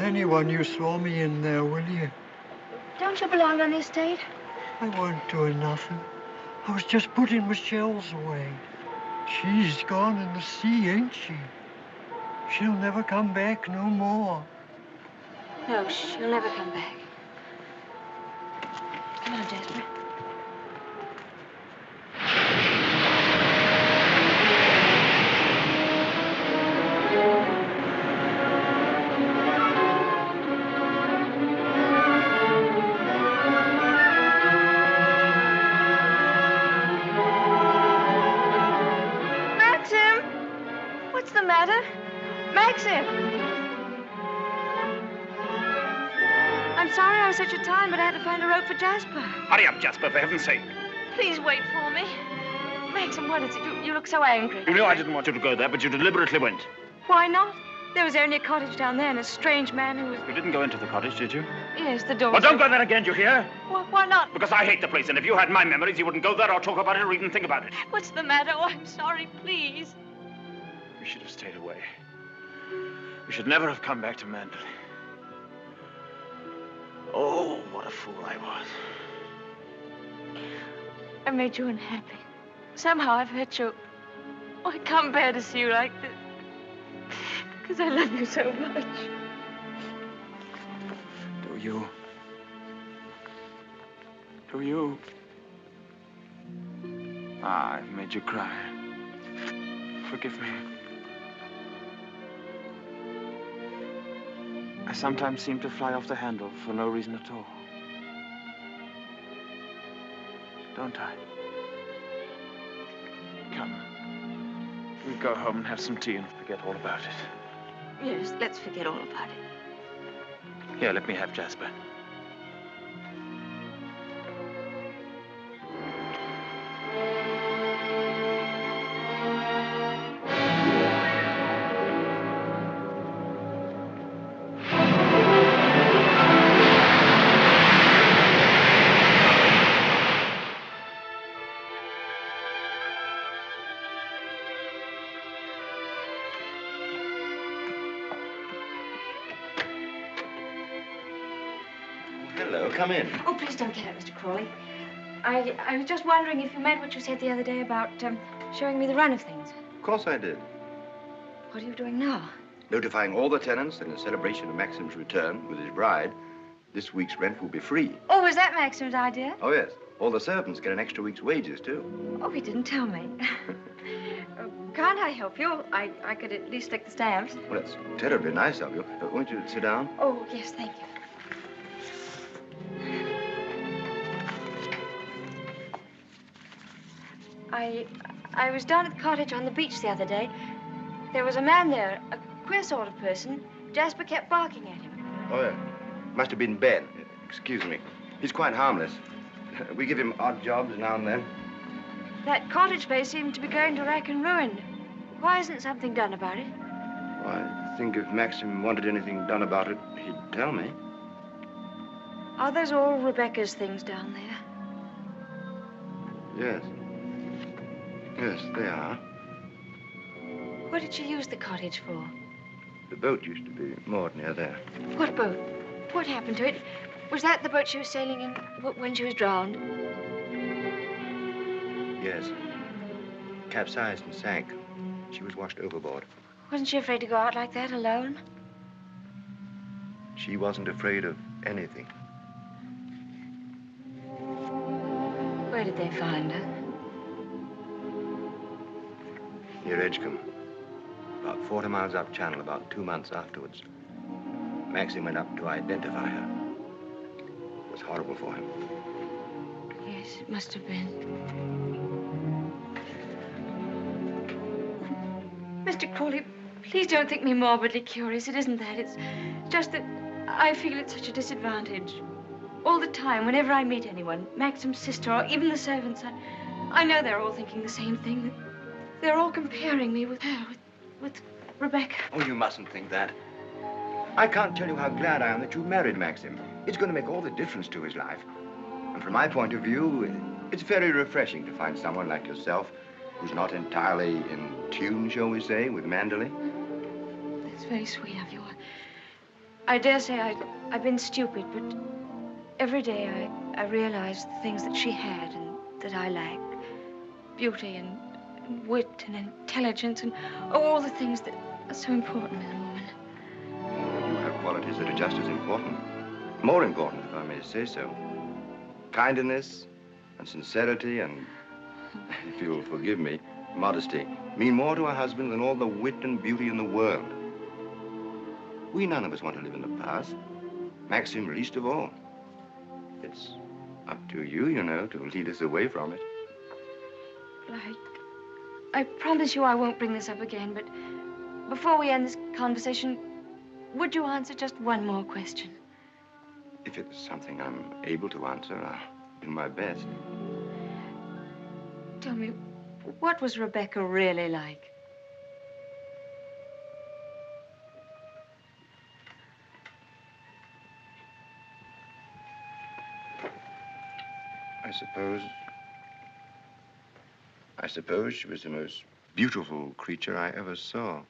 Anyone you saw me in there, will you? Don't you belong on the estate? I wasn't doing nothing. I was just putting my shells away. She's gone in the sea, ain't she? She'll never come back no more. No, she'll never come back. Come on, Jasper. Maxim! I'm sorry I was such a time, but I had to find a rope for Jasper. Hurry up, Jasper, for heaven's sake. Please wait for me. Maxim, what is it? You look so angry. You know I didn't want you to go there, but you deliberately went. Why not? There was only a cottage down there and a strange man who was... You didn't go into the cottage, did you? Yes, the door Well, was don't go there again, you hear? Why not? Because I hate the place, and if you had my memories, you wouldn't go there or talk about it or even think about it. What's the matter? Oh, I'm sorry, please. You should have stayed away. We should never have come back to Mandalay. Oh, what a fool I was. I made you unhappy. Somehow I've hurt you. Oh, I can't bear to see you like this. Because I love you so much. Do you? Do you? Ah, I've made you cry. Forgive me. I sometimes seem to fly off the handle for no reason at all. Don't I? Come. We'll go home and have some tea and forget all about it. Yes, let's forget all about it. Here, let me have Jasper. Hello, come in. Oh, please don't get up, Mr. Crawley. I was just wondering if you meant what you said the other day about showing me the run of things. Of course I did. What are you doing now? Notifying all the tenants that in celebration of Maxim's return with his bride, this week's rent will be free. Oh, was that Maxim's idea? Oh, yes. All the servants get an extra week's wages, too. Oh, he didn't tell me. Can't I help you? I could at least lick the stamps. Well, that's terribly nice of you. Won't you sit down? Oh, yes, thank you. I was down at the cottage on the beach the other day. There was a man there, a queer sort of person. Jasper kept barking at him. Oh, yeah. Must have been Ben. Excuse me. He's quite harmless. We give him odd jobs now and then. That cottage place seemed to be going to rack and ruin. Why isn't something done about it? Well, I think if Maxim wanted anything done about it, he'd tell me. Are those all Rebecca's things down there? Yes. Yes, they are. What did she use the cottage for? The boat used to be moored near there. What boat? What happened to it? Was that the boat she was sailing in when she was drowned? Yes. Capsized and sank. She was washed overboard. Wasn't she afraid to go out like that alone? She wasn't afraid of anything. Where did they find her? Near Edgecombe. About 40 miles up channel, about 2 months afterwards. Maxim went up to identify her. It was horrible for him. Yes, it must have been. Mr. Crawley, please don't think me morbidly curious. It isn't that. It's just that I feel at such a disadvantage. All the time, whenever I meet anyone, Maxim's sister or even the servants, I know they're all thinking the same thing. They're all comparing me with her, with Rebecca. Oh, you mustn't think that. I can't tell you how glad I am that you married Maxim. It's going to make all the difference to his life. And from my point of view, it's very refreshing to find someone like yourself who's not entirely in tune, shall we say, with Mandalay. That's very sweet of you. I dare say I've been stupid, but every day I realize the things that she had and that I lacked. Beauty and wit and intelligence and all the things that are so important in a woman. You have qualities that are just as important. More important, if I may say so. Kindness and sincerity and, if you'll forgive me, modesty mean more to a husband than all the wit and beauty in the world. We none of us want to live in the past. Maxim least of all. It's up to you, you know, to lead us away from it. I promise you I won't bring this up again, but before we end this conversation, would you answer just one more question? If it's something I'm able to answer, I'll do my best. Tell me, what was Rebecca really like? I suppose she was the most beautiful creature I ever saw.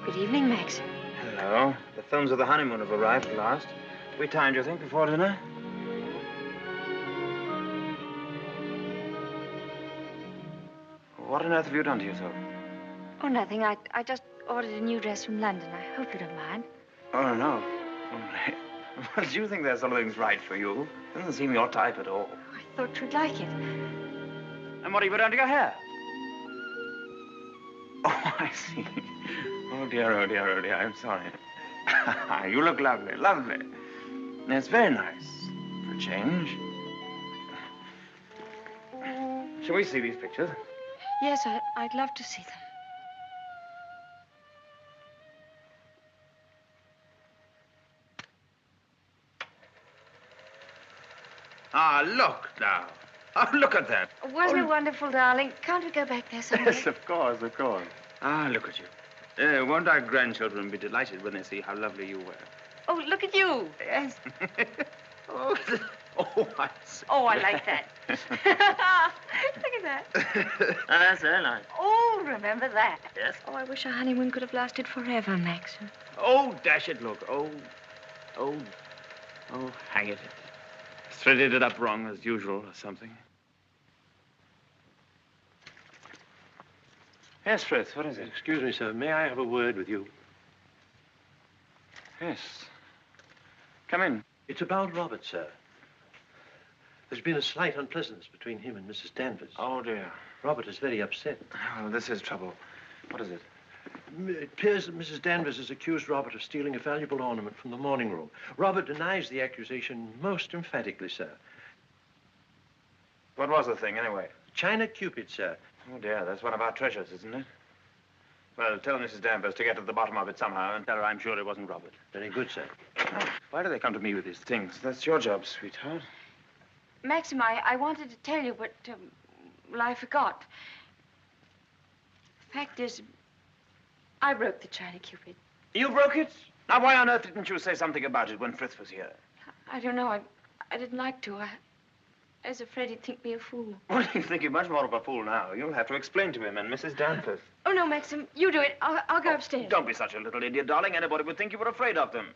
Good evening, Max. Hello. The films of the honeymoon have arrived at last. We timed, you think, before dinner? What on earth have you done to yourself? Oh, nothing. I just ordered a new dress from London. I hope you don't mind. Oh, no. Well, do you think there's something's right for you? Doesn't seem your type at all. I thought you'd like it. And what have you done to your hair? Oh, I see. Oh, dear, oh, dear, oh, dear. I'm sorry. You look lovely, lovely. It's very nice for a change. Shall we see these pictures? Yes, I'd love to see them. Ah, look now. Oh, look at that. Wasn't it wonderful, darling? Can't we go back there someday? Yes, of course, of course. Ah, look at you. Won't our grandchildren be delighted when they see how lovely you were? Oh, look at you. Yes. Oh, I see. Oh, I like that. Look at that. That's very nice. Oh, remember that. Yes. Oh, I wish our honeymoon could have lasted forever, Max. Oh, dash it, look. Oh, hang it. Threaded it up wrong, as usual, or something. Yes, Frith, what is it? Excuse me, sir. May I have a word with you? Yes. Come in. It's about Robert, sir. There's been a slight unpleasantness between him and Mrs. Danvers. Oh, dear. Robert is very upset. Oh, this is trouble. What is it? It appears that Mrs. Danvers has accused Robert of stealing a valuable ornament from the morning room. Robert denies the accusation most emphatically, sir. What was the thing, anyway? China Cupid, sir. Oh, dear, that's one of our treasures, isn't it? Well, tell Mrs. Danvers to get to the bottom of it somehow and tell her I'm sure it wasn't Robert. Very good, sir. Oh, why do they come to me with these things? That's your job, sweetheart. Maxim, I wanted to tell you, but, well, I forgot. The fact is, I broke the China Cupid. You broke it? Now, why on earth didn't you say something about it when Frith was here? I don't know. I didn't like to. I was afraid he'd think me a fool. Well, he'd think you much more of a fool now. You'll have to explain to him and Mrs. Danvers. Oh, no, Maxim, you do it. I'll go upstairs. Don't be such a little idiot, darling. Anybody would think you were afraid of them.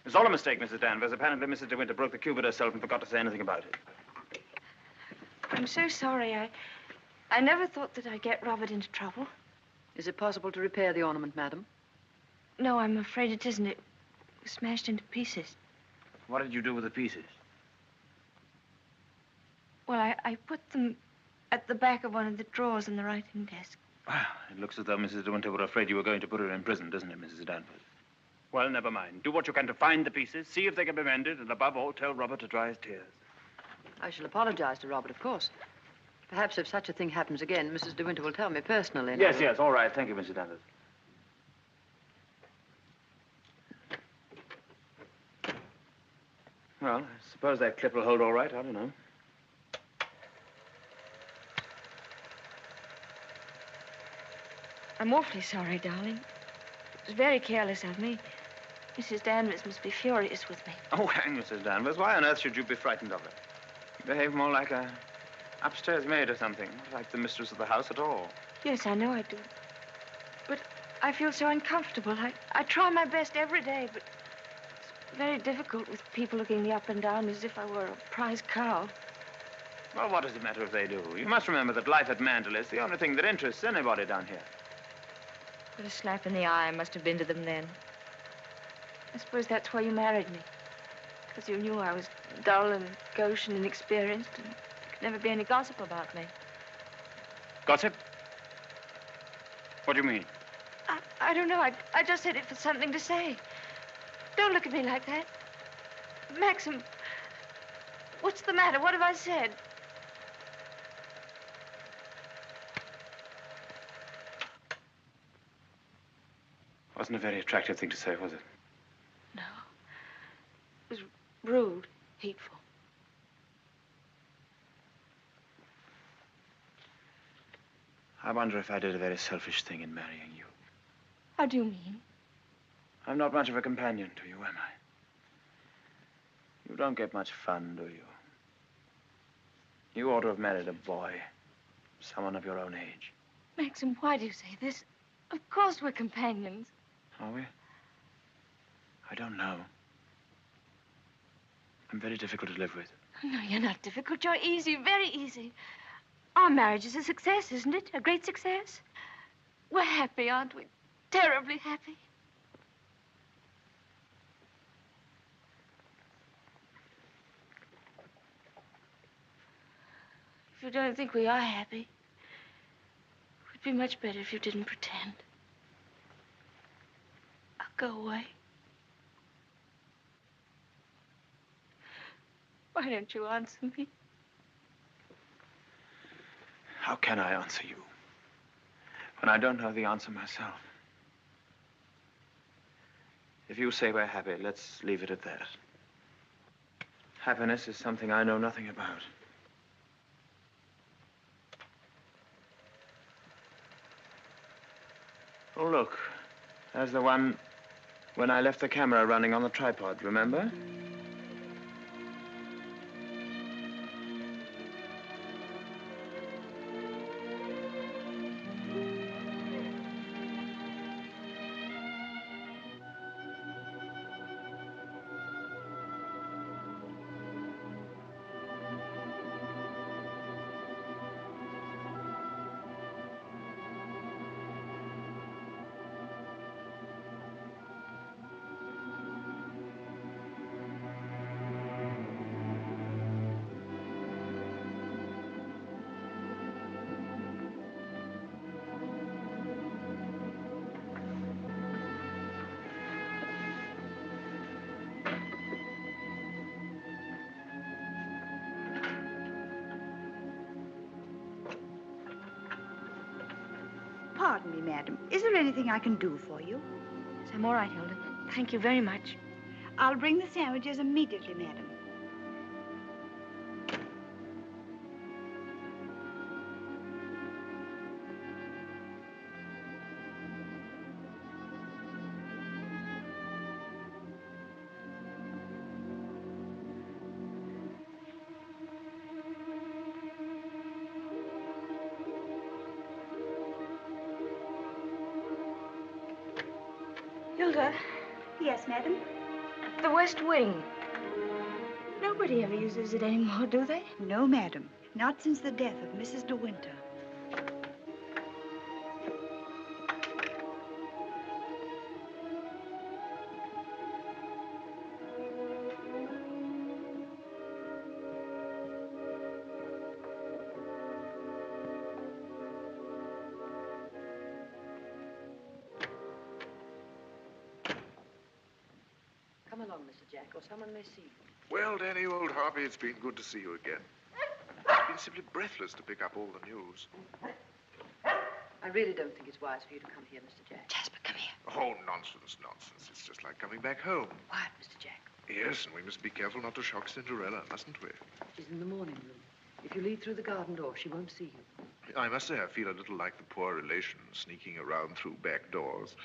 It's all a mistake, Mrs. Danvers. Apparently, Mrs. De Winter broke the cupid herself and forgot to say anything about it. I'm so sorry. I never thought that I'd get Robert into trouble. Is it possible to repair the ornament, madam? No, I'm afraid it isn't. It was smashed into pieces. What did you do with the pieces? Well, I put them at the back of one of the drawers in the writing desk. Well, it looks as though Mrs. De Winter were afraid you were going to put her in prison, doesn't it, Mrs. Danvers? Well, never mind. Do what you can to find the pieces, see if they can be mended, and above all, tell Robert to dry his tears. I shall apologize to Robert, of course. Perhaps if such a thing happens again, Mrs. De Winter will tell me personally. Yes, yes, all right. Thank you, Mrs. Danvers. Well, I suppose that clip will hold all right. I don't know. I'm awfully sorry, darling. It was very careless of me. Mrs. Danvers must be furious with me. Oh, hang Mrs. Danvers. Why on earth should you be frightened of her? You behave more like a upstairs maid or something, not like the mistress of the house at all. Yes, I know I do. But I feel so uncomfortable. I try my best every day, but it's very difficult with people looking me up and down as if I were a prize cow. Well, what does it matter if they do? You must remember that life at Mandeville is the only thing that interests anybody down here. What a slap in the eye I must have been to them then. I suppose that's why you married me. Because you knew I was dull and gauche and inexperienced, and there could never be any gossip about me. Gossip? What do you mean? I don't know. I just said it for something to say. Don't look at me like that. Maxim, what's the matter? What have I said? Wasn't a very attractive thing to say, was it? No. It was rude, hateful. I wonder if I did a very selfish thing in marrying you. How do you mean? I'm not much of a companion to you, am I? You don't get much fun, do you? You ought to have married a boy. Someone of your own age. Maxim, why do you say this? Of course we're companions. Are we? I don't know. I'm very difficult to live with. No, you're not difficult. You're easy, very easy. Our marriage is a success, isn't it? A great success? We're happy, aren't we? Terribly happy. If you don't think we are happy, it would be much better if you didn't pretend. I'll go away. Why don't you answer me? How can I answer you when I don't know the answer myself? If you say we're happy, let's leave it at that. Happiness is something I know nothing about. Oh, look. There's the one when I left the camera running on the tripod, remember? Pardon me, madam. Is there anything I can do for you? Yes, I'm all right, Hilda. Thank you very much. I'll bring the sandwiches immediately, madam. Hilda, Yes, madam? the West Wing. Nobody ever uses it anymore, do they? No, madam. Not since the death of Mrs. De Winter. Come along, Mr. Jack, or someone may see you. Well, Danny, old Harvey, it's been good to see you again. It's been simply breathless to pick up all the news. I really don't think it's wise for you to come here, Mr. Jack. Jasper, come here. Oh, nonsense, nonsense. It's just like coming back home. Quiet, Mr. Jack. Yes, and we must be careful not to shock Cinderella, mustn't we? She's in the morning room. If you leave through the garden door, she won't see you. I must say I feel a little like the poor relation sneaking around through back doors.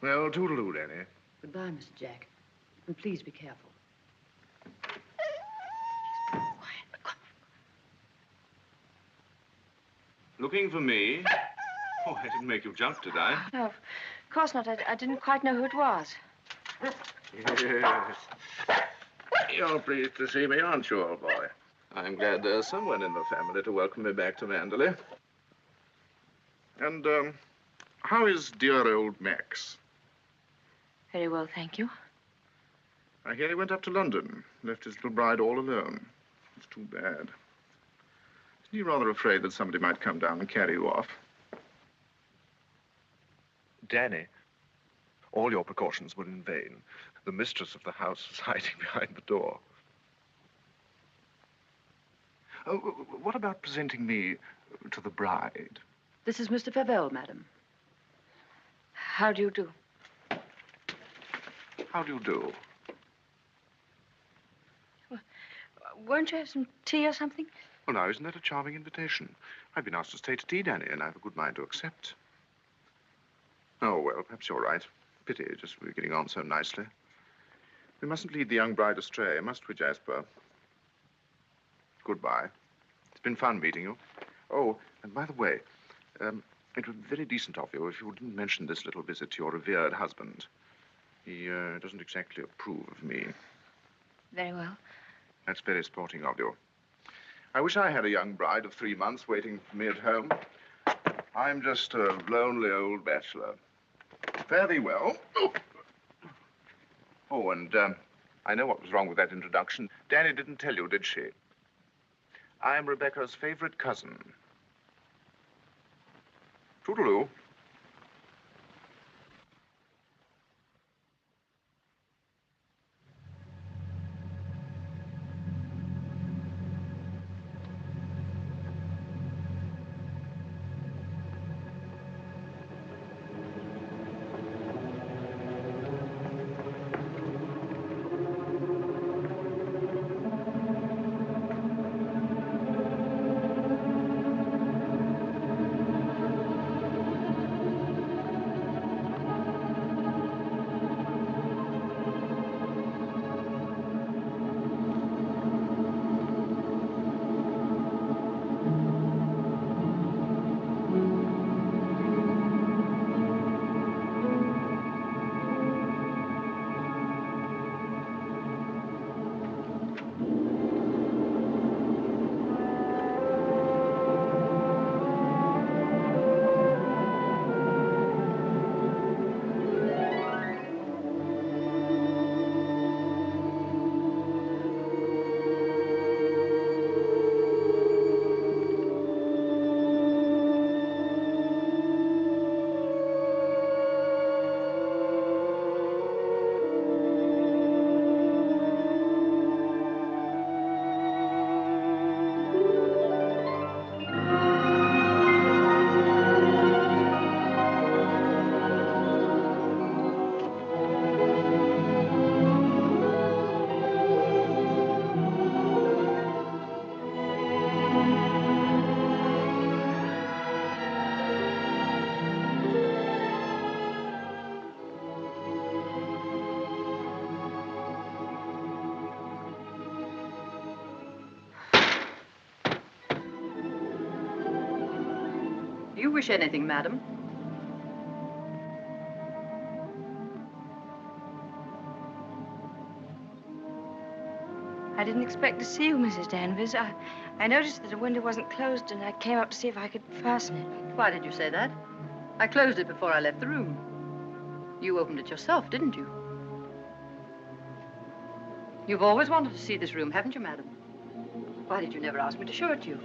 Well, toodaloo, Danny. Goodbye, Mr. Jack. And please be careful. Looking for me? Oh, I didn't make you jump, did I? No, of course not. I didn't quite know who it was. Yes. You're pleased to see me, aren't you, old boy? I'm glad there's someone in the family to welcome me back to Manderley. And, how is dear old Max? Very well, thank you. I hear he went up to London, left his little bride all alone. It's too bad. Isn't he rather afraid that somebody might come down and carry you off? Danny, All your precautions were in vain. The mistress of the house was hiding behind the door. Oh, what about presenting me to the bride? This is Mr. Favell, madam. How do you do? How do you do? Well, won't you have some tea or something? Well, now, isn't that a charming invitation? I've been asked to stay to tea, Danny, and I have a good mind to accept. Oh, well, perhaps you're right. Pity, just we're getting on so nicely. We mustn't lead the young bride astray, must we, Jasper? Goodbye. It's been fun meeting you. Oh, and by the way, it would be very decent of you if you didn't mention this little visit to your revered husband. He doesn't exactly approve of me. Very well. That's very sporting of you. I wish I had a young bride of 3 months waiting for me at home. I'm just a lonely old bachelor. Fare thee well. Oh, and I know what was wrong with that introduction. Danny didn't tell you, did she? I'm Rebecca's favorite cousin. Toodaloo. You wish anything, madam? I didn't expect to see you, Mrs. Danvers. I noticed that the window wasn't closed, and I came up to see if I could fasten it. Why did you say that? I closed it before I left the room. You opened it yourself, didn't you? You've always wanted to see this room, haven't you, madam? Why did you never ask me to show it to you?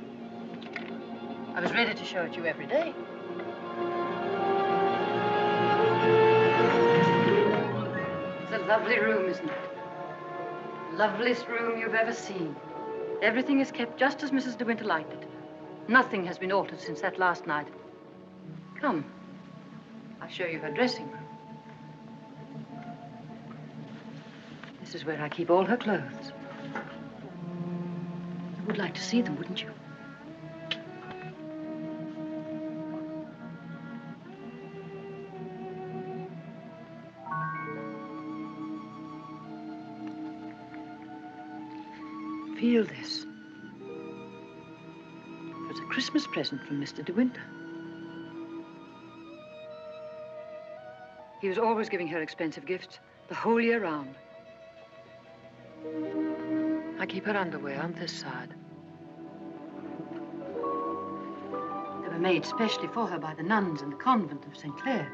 I was ready to show it to you every day. It's a lovely room, isn't it? Loveliest room you've ever seen. Everything is kept just as Mrs. De Winter liked it. Nothing has been altered since that last night. Come, I'll show you her dressing room. This is where I keep all her clothes. You would like to see them, wouldn't you? Feel this. It was a Christmas present from Mr. De Winter. He was always giving her expensive gifts the whole year round. I keep her underwear on this side. They were made specially for her by the nuns in the convent of St. Clair.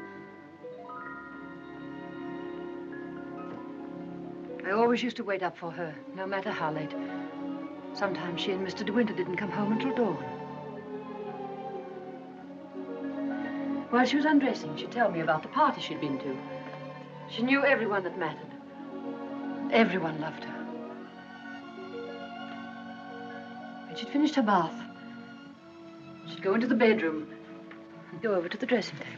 I always used to wait up for her, no matter how late. Sometimes she and Mr. De Winter didn't come home until dawn. While she was undressing, she'd tell me about the party she'd been to. She knew everyone that mattered. Everyone loved her. When she'd finished her bath, she'd go into the bedroom and go over to the dressing table.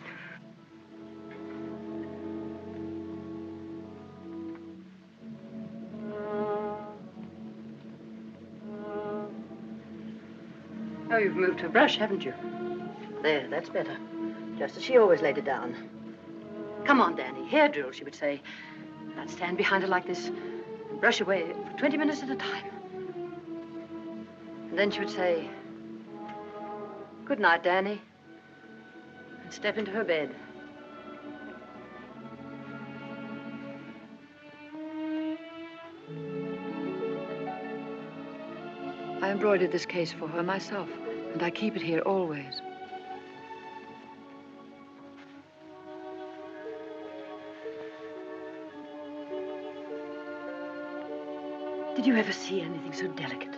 Oh, you've moved her brush, haven't you? There, that's better. Just as she always laid it down. Come on, Danny. Hair drill, she would say. And I'd stand behind her like this and brush away for 20 minutes at a time. And then she would say, "Good night, Danny," and step into her bed. I embroidered this case for her myself, and I keep it here always. Did you ever see anything so delicate?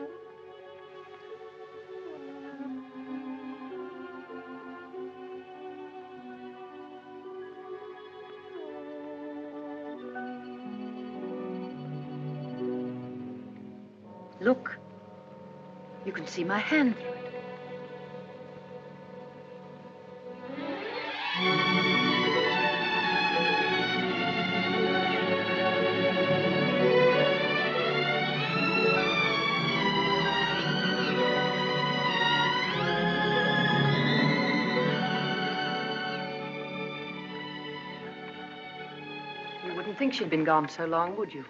Look. You can see my hand through it. You wouldn't think she'd been gone so long, would you?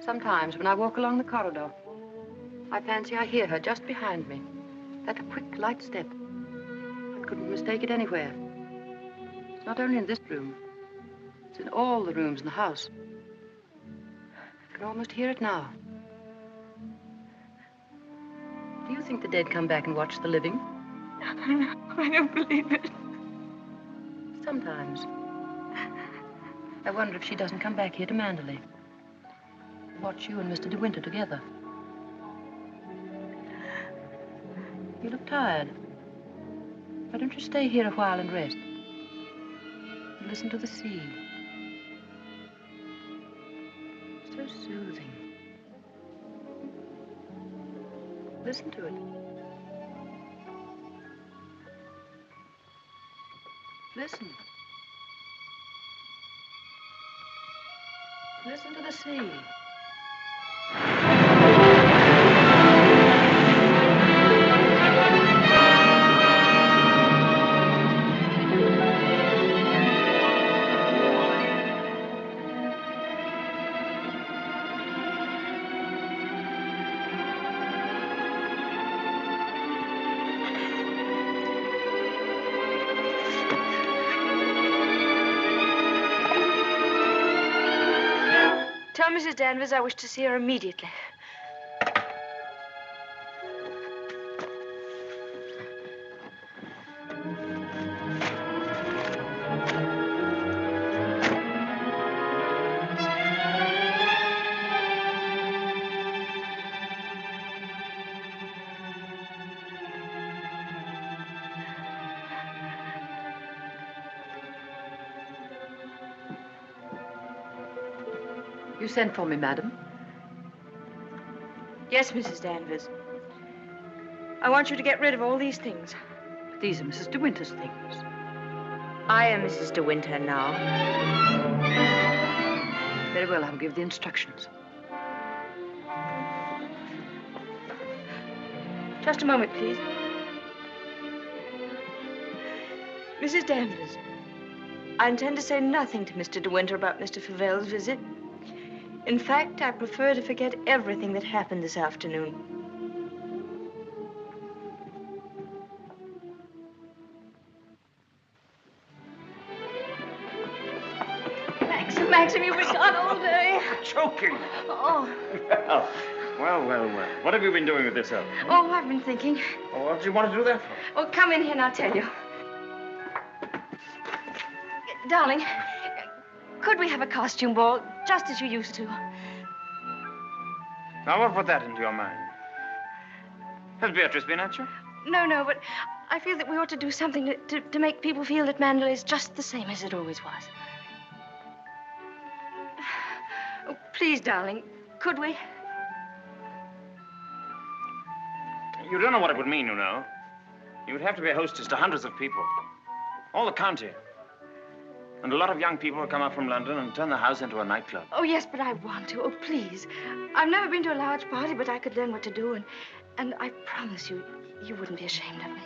Sometimes when I walk along the corridor, I fancy I hear her just behind me. That quick, light step. I couldn't mistake it anywhere. It's not only in this room. It's in all the rooms in the house. I can almost hear it now. Do you think the dead come back and watch the living? No, I don't believe it. Sometimes. I wonder if she doesn't come back here to Manderley. Watch you and Mr. De Winter together. You look tired. Why don't you stay here a while and rest? And listen to the sea. So soothing. Listen to it. Listen. Listen to the sea. Tell Mrs. Danvers I wish to see her immediately. You sent for me, madam? Yes, Mrs. Danvers. I want you to get rid of all these things. But these are Mrs. De Winter's things. I am Mrs. De Winter now. Very well, I'll give the instructions. Just a moment, please. Mrs. Danvers, I intend to say nothing to Mr. De Winter about Mr. Favel's visit. In fact, I prefer to forget everything that happened this afternoon. Maxim, you've been gone all day. Choking. Oh. Well. What have you been doing with yourself? Oh, I've been thinking. Oh, what did you want to do that for? Oh, come in here and I'll tell you. Darling, could we have a costume ball, just as you used to? Now, what put that into your mind? Has Beatrice been at you? No, but I feel that we ought to do something to make people feel that Mandalay is just the same as it always was. Oh, please, darling, could we? You don't know what it would mean, you know. You would have to be a hostess to hundreds of people. All the county. And a lot of young people will come up from London and turn the house into a nightclub. Oh, yes, but I want to. Oh, please. I've never been to a large party, but I could learn what to do, and I promise you, you wouldn't be ashamed of me.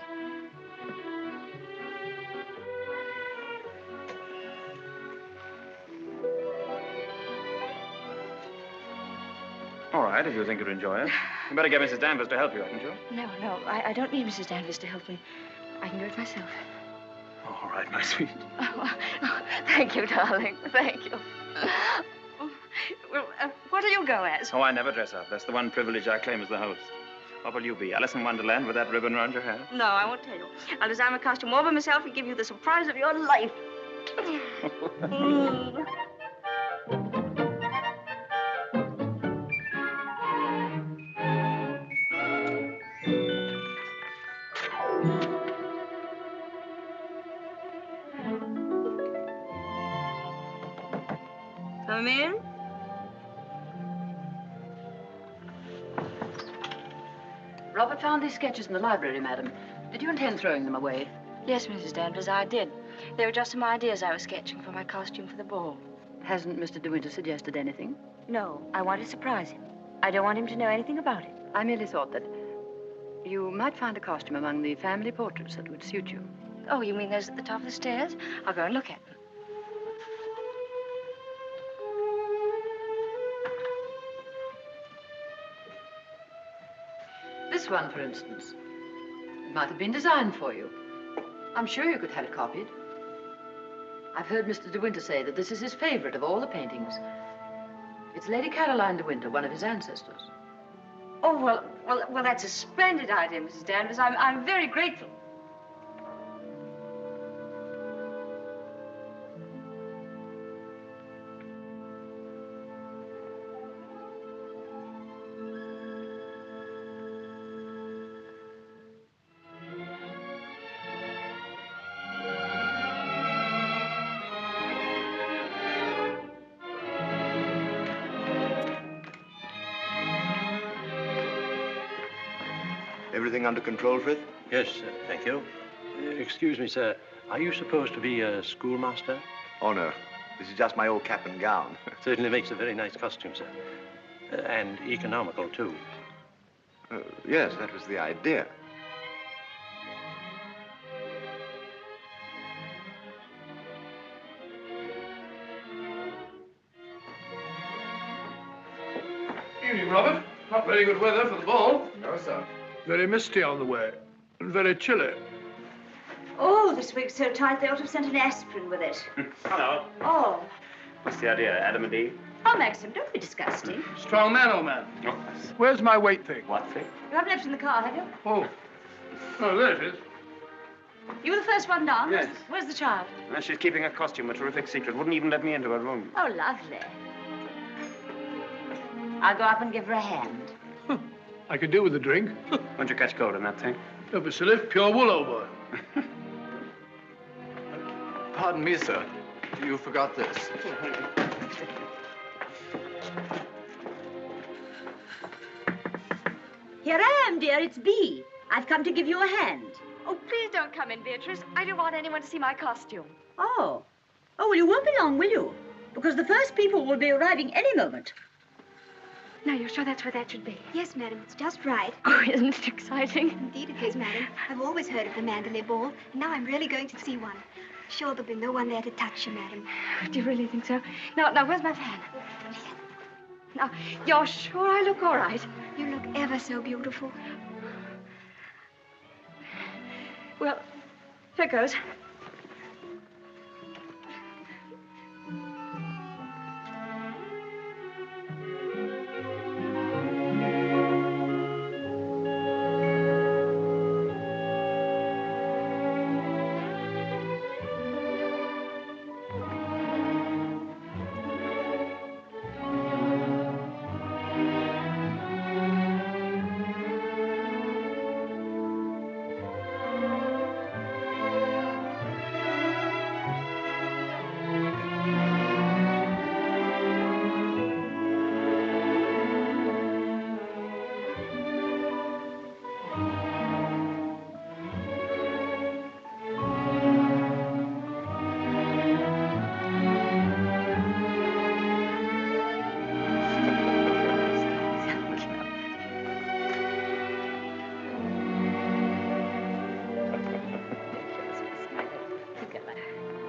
All right, if you think you'd enjoy it. You better get Mrs. Danvers to help you, hadn't you? No, I don't need Mrs. Danvers to help me. I can do it myself. All right, my sweet. Oh, thank you, darling. Thank you. Well, what'll you go as? Oh, I never dress up. That's the one privilege I claim as the host. What will you be, Alice in Wonderland with that ribbon around your hair? No, I won't tell you. I'll design a costume all by myself and give you the surprise of your life. Come in. Robert found these sketches in the library, madam. Did you intend throwing them away? Yes, Mrs. Danvers, I did. They were just some ideas I was sketching for my costume for the ball. Hasn't Mr. De Winter suggested anything? No, I want to surprise him. I don't want him to know anything about it. I merely thought that you might find a costume among the family portraits that would suit you. Oh, you mean those at the top of the stairs? I'll go and look at them. This one, for instance. It might have been designed for you. I'm sure you could have it copied. I've heard Mr. De Winter say that this is his favorite of all the paintings. It's Lady Caroline De Winter, one of his ancestors. Oh, well, that's a splendid idea, Mrs. Danvers. I'm very grateful. Everything under control, Frith? Yes, thank you. Excuse me, sir. Are you supposed to be a schoolmaster? Oh, no. This is just my old cap and gown. Certainly makes a very nice costume, sir. And economical, too. Yes, that was the idea. Evening, Robert. Not very good weather for the ball. No, sir. Very misty on the way, and very chilly. Oh, this wig's so tight they ought to have sent an aspirin with it. Hello. Oh. What's the idea, Adam and Eve? Oh, Maxim, don't be disgusting. Strong man, old man. Oh. Where's my weight thing? What thing? You haven't left it in the car, have you? Oh. Oh, there it is. You were the first one down? Yes. Where's the child? Well, she's keeping her costume a terrific secret. Wouldn't even let me into her room. Oh, lovely. I'll go up and give her a hand. I could do with a drink. Won't you catch cold in that thing? Don't be silly. Pure wool, old boy. Pardon me, sir. You forgot this. Here I am, dear. It's Bee. I've come to give you a hand. Oh, please don't come in, Beatrice. I don't want anyone to see my costume. Oh. Oh, well, you won't be long, will you? Because the first people will be arriving any moment. Now, you're sure that's where that should be? Yes, madam, it's just right. Oh, isn't it exciting? Indeed it is, madam. I've always heard of the Mandalay Ball, and now I'm really going to see one. Sure, there'll be no one there to touch you, madam. Do you really think so? Now, where's my fan? Now, you're sure I look all right? You look ever so beautiful. Well, here goes.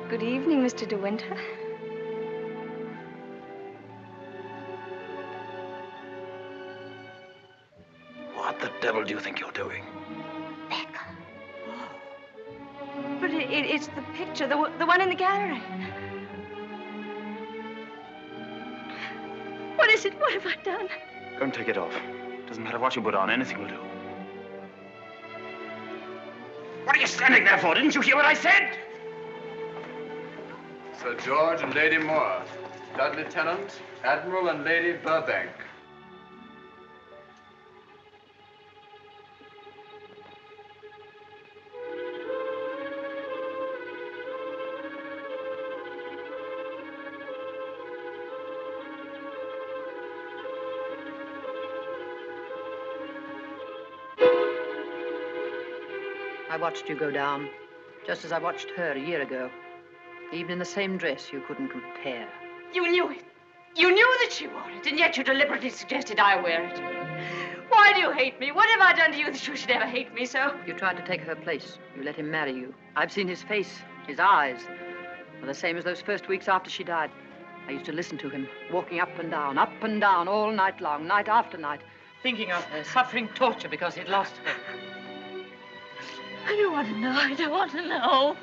Good evening, Mr. De Winter. What the devil do you think you're doing? But it's the picture, the one in the gallery. What is it? What have I done? Go and take it off. Doesn't matter what you put on, anything will do. What are you standing there for? Didn't you hear what I said? Sir George and Lady Moore. Dudley Tennant, Admiral and Lady Burbank. I watched you go down, just as I watched her a year ago. Even in the same dress, you couldn't compare. You knew it. You knew that she wore it, and yet you deliberately suggested I wear it. Why do you hate me? What have I done to you that you should ever hate me so? You tried to take her place. You let him marry you. I've seen his face, his eyes. They're the same as those first weeks after she died. I used to listen to him, walking up and down, all night long, night after night, thinking of her, suffering torture because he'd lost her. I don't want to know. I don't want to know.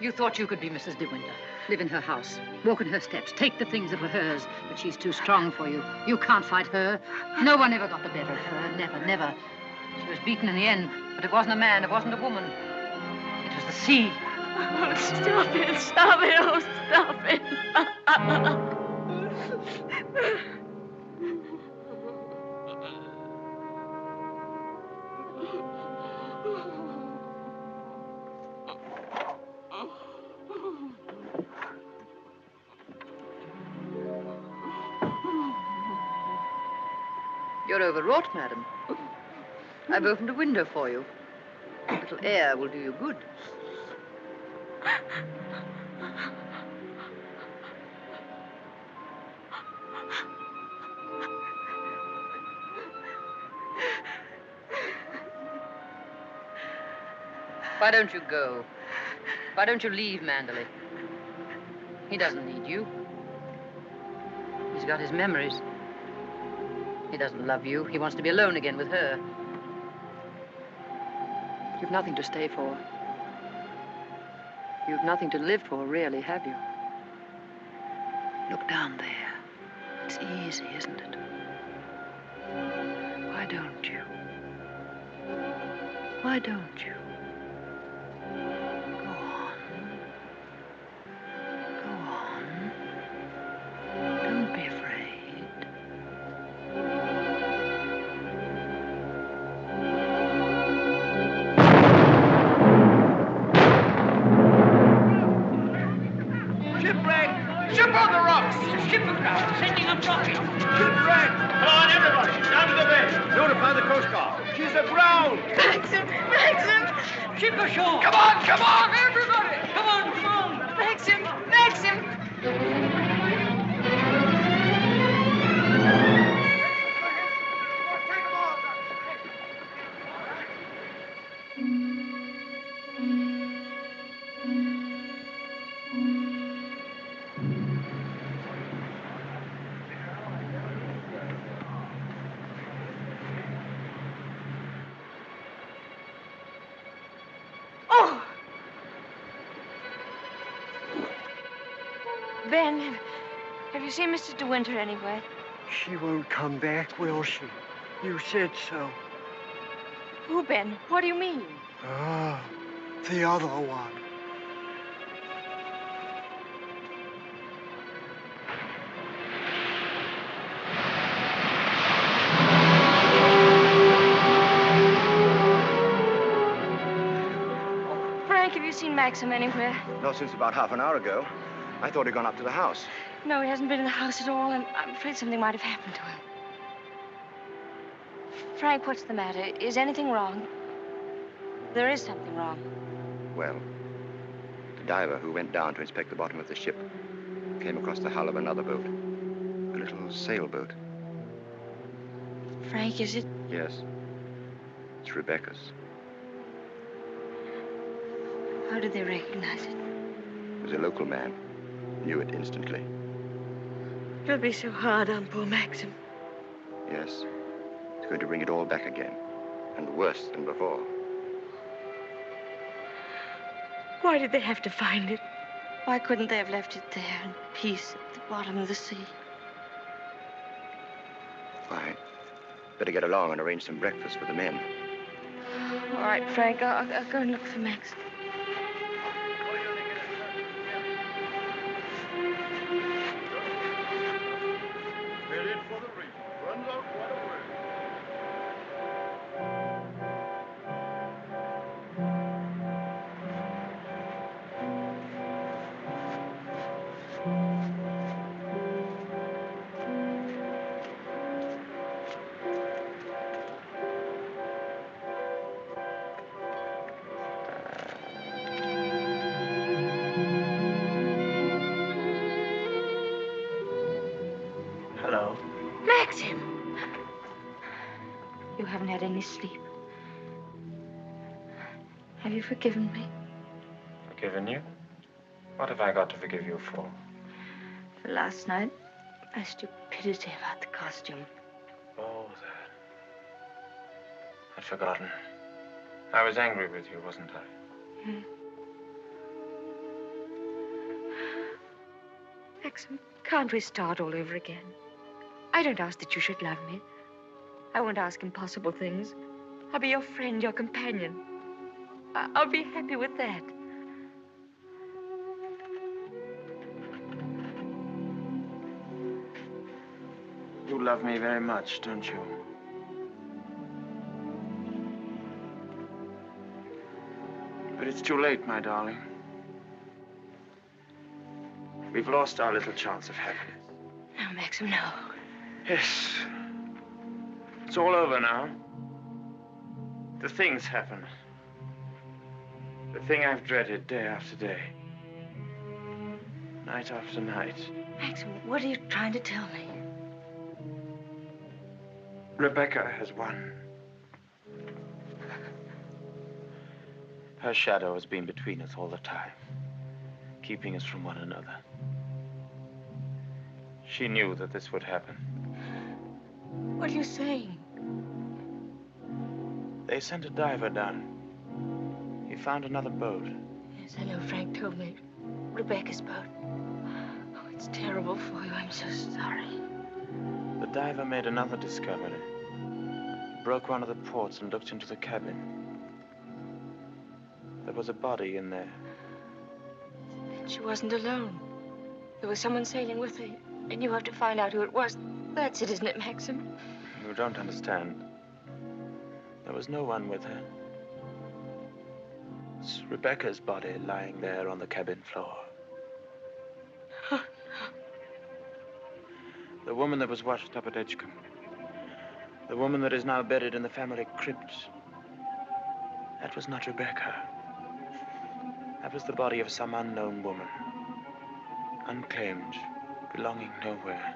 You thought you could be Mrs. De Winter, live in her house, walk in her steps, take the things that were hers, but she's too strong for you. You can't fight her. No one ever got the better of her. Never, never. She was beaten in the end, but it wasn't a man, it wasn't a woman. It was the sea. Oh, stop it, stop it, oh, stop it. You're overwrought, madam. I've opened a window for you. A little air will do you good. Why don't you go? Why don't you leave Manderley? He doesn't need you. He's got his memories. He doesn't love you. He wants to be alone again with her. You've nothing to stay for. You've nothing to live for, really, have you? Look down there. It's easy, isn't it? Why don't you? Why don't you? Go on. Go on. Don't be afraid. Ship on the rocks! Ship aground, sending up rockets! Shipwreck! Come on, everybody! Down to the bay! Notify the Coast Guard! She's aground! Maxim! Maxim! Ship ashore! Come on, everybody! Come on! Maxim! Maxim! Ben, have you seen Mr. De Winter anywhere? She won't come back, will she? You said so. Who, Ben? What do you mean? Ah, the other one. Frank, have you seen Maxim anywhere? Not since about half an hour ago. I thought he'd gone up to the house. No, he hasn't been in the house at all, and I'm afraid something might have happened to him. Frank, what's the matter? Is anything wrong? There is something wrong. Well, the diver who went down to inspect the bottom of the ship came across the hull of another boat. A little sailboat. Frank, is it? Yes. It's Rebecca's. How did they recognize it? was a local man. Knew it instantly. It'll be so hard on poor Maxim. Yes. It's going to bring it all back again. And worse than before. Why did they have to find it? Why couldn't they have left it there in peace at the bottom of the sea? Fine. Better get along and arrange some breakfast for the men. All right, Frank, I'll go and look for Max. Headed for the reef. Runs out quite a way. Hello. Maxim! You haven't had any sleep. Have you forgiven me? Forgiven you? What have I got to forgive you for? For last night, my stupidity about the costume. Oh, that. I'd forgotten. I was angry with you, wasn't I? Hmm. Maxim, can't we start all over again? I don't ask that you should love me. I won't ask impossible things. I'll be your friend, your companion. I'll be happy with that. You love me very much, don't you? But it's too late, my darling. We've lost our little chance of happiness. No, Maxim, no. Yes. It's all over now. The thing's happened. The thing I've dreaded day after day. Night after night. Maxim, what are you trying to tell me? Rebecca has won. Her shadow has been between us all the time, keeping us from one another. She knew that this would happen. What are you saying? They sent a diver down. He found another boat. Yes, I know. Frank told me. Rebecca's boat. Oh, it's terrible for you. I'm so sorry. The diver made another discovery. Broke one of the ports and looked into the cabin. There was a body in there. Then she wasn't alone. There was someone sailing with her, and you have to find out who it was. That's it, isn't it, Maxim? You don't understand. There was no one with her. It's Rebecca's body lying there on the cabin floor. The woman that was washed up at Edgecombe. The woman that is now buried in the family crypt. That was not Rebecca. That was the body of some unknown woman. Unclaimed, belonging nowhere.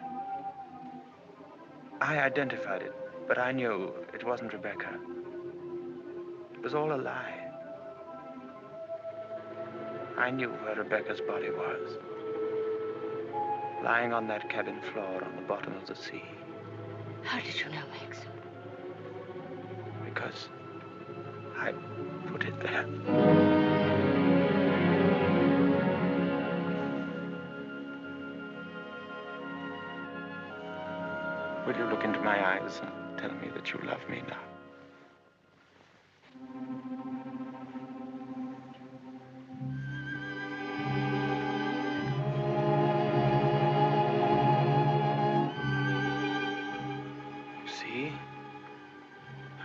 I identified it, but I knew it wasn't Rebecca. It was all a lie. I knew where Rebecca's body was. Lying on that cabin floor on the bottom of the sea. How did you know, Max? Because I put it there. Will you look into my eyes and tell me that you love me now? See?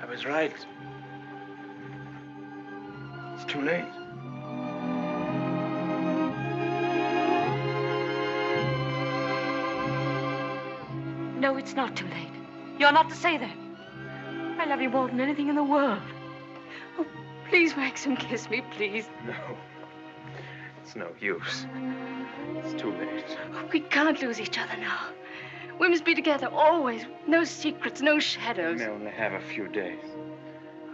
I was right. It's too late. No, it's not too late. You're not to say that. I love you more than anything in the world. Oh, please, Maxim, kiss me, please. No. It's no use. It's too late. Oh, we can't lose each other now. We must be together always. No secrets, no shadows. We may only have a few days.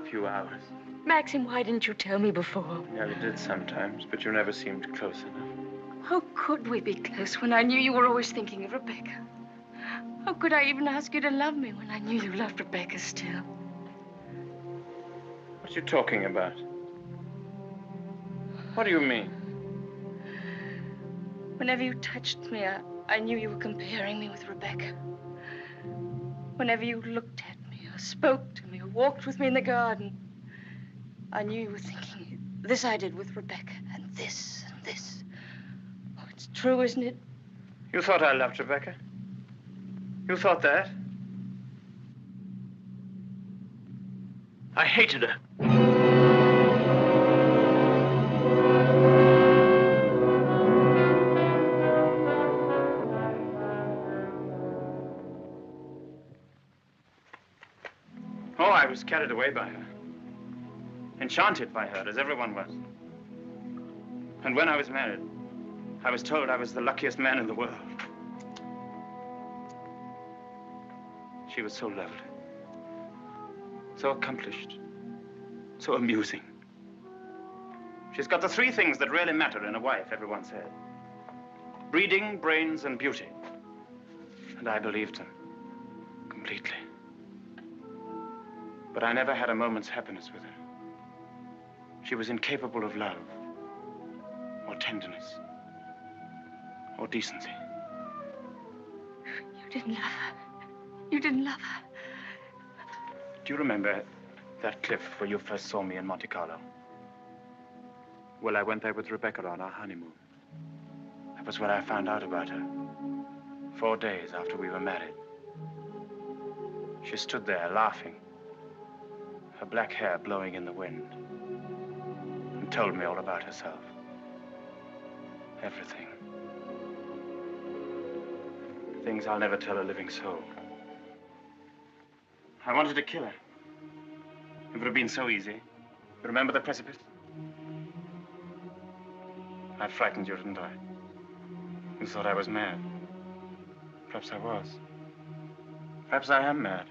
A few hours. Maxim, why didn't you tell me before? Yeah, you did sometimes, but you never seemed close enough. How could we be close when I knew you were always thinking of Rebecca? How could I even ask you to love me when I knew you loved Rebecca still? What are you talking about? What do you mean? Whenever you touched me, I knew you were comparing me with Rebecca. Whenever you looked at me or spoke to me or walked with me in the garden, I knew you were thinking, this I did with Rebecca, and this, and this. Oh, it's true, isn't it? You thought I loved Rebecca? You thought that? I hated her. Oh, I was carried away by her. Enchanted by her, as everyone was. And when I was married, I was told I was the luckiest man in the world. She was so lovely, so accomplished, so amusing. She's got the three things that really matter in a wife, everyone said. Breeding, brains, and beauty. And I believed them completely. But I never had a moment's happiness with her. She was incapable of love, or tenderness, or decency. You didn't love her. You didn't love her. Do you remember that cliff where you first saw me in Monte Carlo? Well, I went there with Rebecca on our honeymoon. That was when I found out about her. 4 days after we were married. She stood there laughing, her black hair blowing in the wind, and told me all about herself. Everything. Things I'll never tell a living soul. I wanted to kill her. It would have been so easy. You remember the precipice? I frightened you, didn't I? You thought I was mad. Perhaps I was. Perhaps I am mad.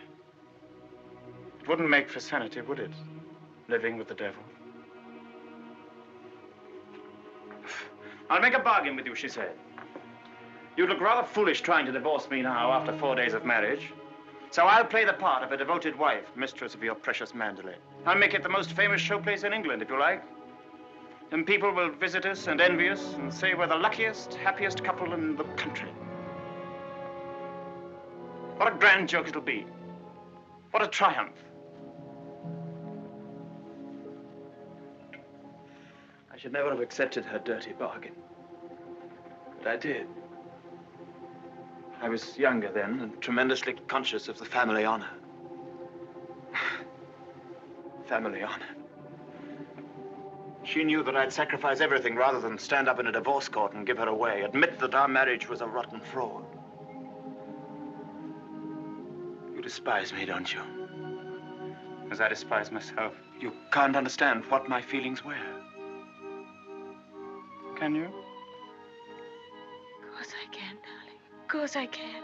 It wouldn't make for sanity, would it? Living with the devil. I'll make a bargain with you, she said. You'd look rather foolish trying to divorce me now after 4 days of marriage. So I'll play the part of a devoted wife, mistress of your precious Mandalay. I'll make it the most famous showplace in England, if you like. And people will visit us and envy us and say we're the luckiest, happiest couple in the country. What a grand joke it'll be. What a triumph. I should never have accepted her dirty bargain. But I did. I was younger then and tremendously conscious of the family honor. Family honor. She knew that I'd sacrifice everything rather than stand up in a divorce court and give her away, admit that our marriage was a rotten fraud. You despise me, don't you? As I despise myself. You can't understand what my feelings were. Can you? Of course I can, darling. Of course I can.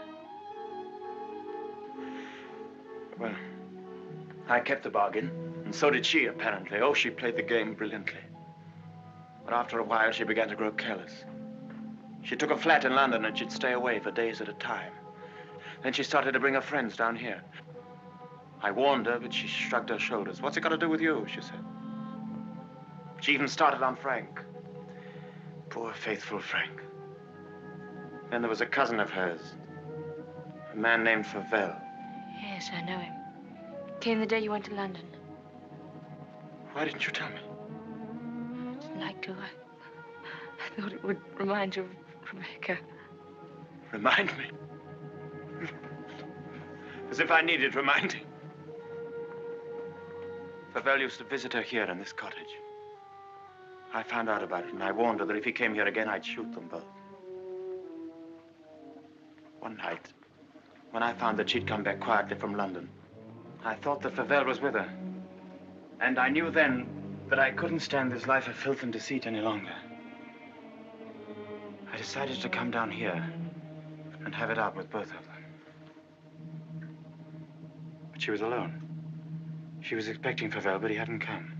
Well, I kept the bargain, and so did she, apparently. Oh, she played the game brilliantly. But after a while, she began to grow careless. She took a flat in London, and she'd stay away for days at a time. Then she started to bring her friends down here. I warned her, but she shrugged her shoulders. What's it got to do with you, she said. She even started on Frank. Poor, faithful Frank. Then there was a cousin of hers, a man named Favell. Yes, I know him. Came the day you went to London. Why didn't you tell me? I didn't like to. I thought it would remind you of Rebecca. Remind me? As if I needed reminding. Favell used to visit her here in this cottage. I found out about it, and I warned her that if he came here again, I'd shoot them both. One night, when I found that she'd come back quietly from London, I thought that Favell was with her. And I knew then that I couldn't stand this life of filth and deceit any longer. I decided to come down here and have it out with both of them. But she was alone. She was expecting Favell, but he hadn't come.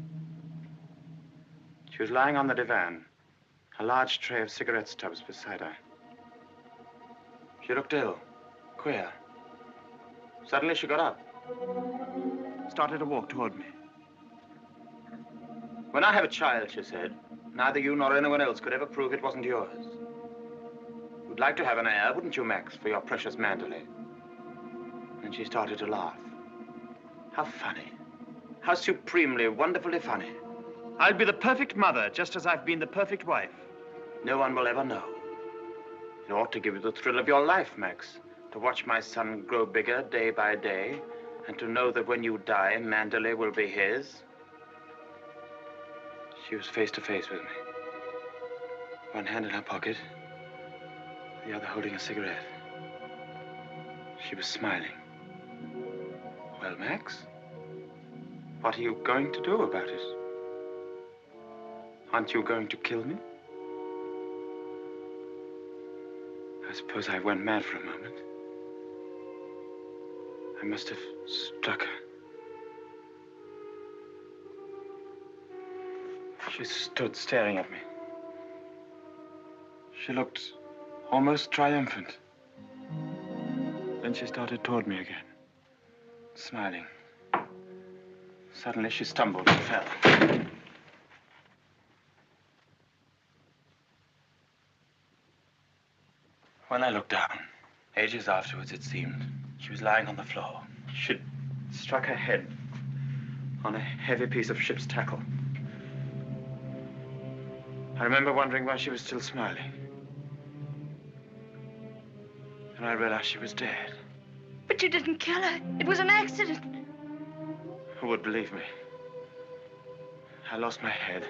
She was lying on the divan, A large tray of cigarette stubs beside her. She looked ill, queer. Suddenly she got up, started to walk toward me. When I have a child, she said, neither you nor anyone else could ever prove it wasn't yours. You'd like to have an heir, wouldn't you, Max, for your precious Manderley? And she started to laugh. How funny. How supremely, wonderfully funny. I'll be the perfect mother, just as I've been the perfect wife. No one will ever know. It ought to give you the thrill of your life, Max, to watch my son grow bigger day by day, and to know that when you die, Manderley will be his. She was face to face with me. One hand in her pocket, the other holding a cigarette. She was smiling. Well, Max, what are you going to do about it? Aren't you going to kill me? I suppose I went mad for a moment. I must have struck her. She stood staring at me. She looked almost triumphant. Then she started toward me again, smiling. Suddenly she stumbled and fell. When I looked down, ages afterwards it seemed, she was lying on the floor. She'd struck her head on a heavy piece of ship's tackle. I remember wondering why she was still smiling. And I realized she was dead. But you didn't kill her. It was an accident. Who would believe me? I lost my head.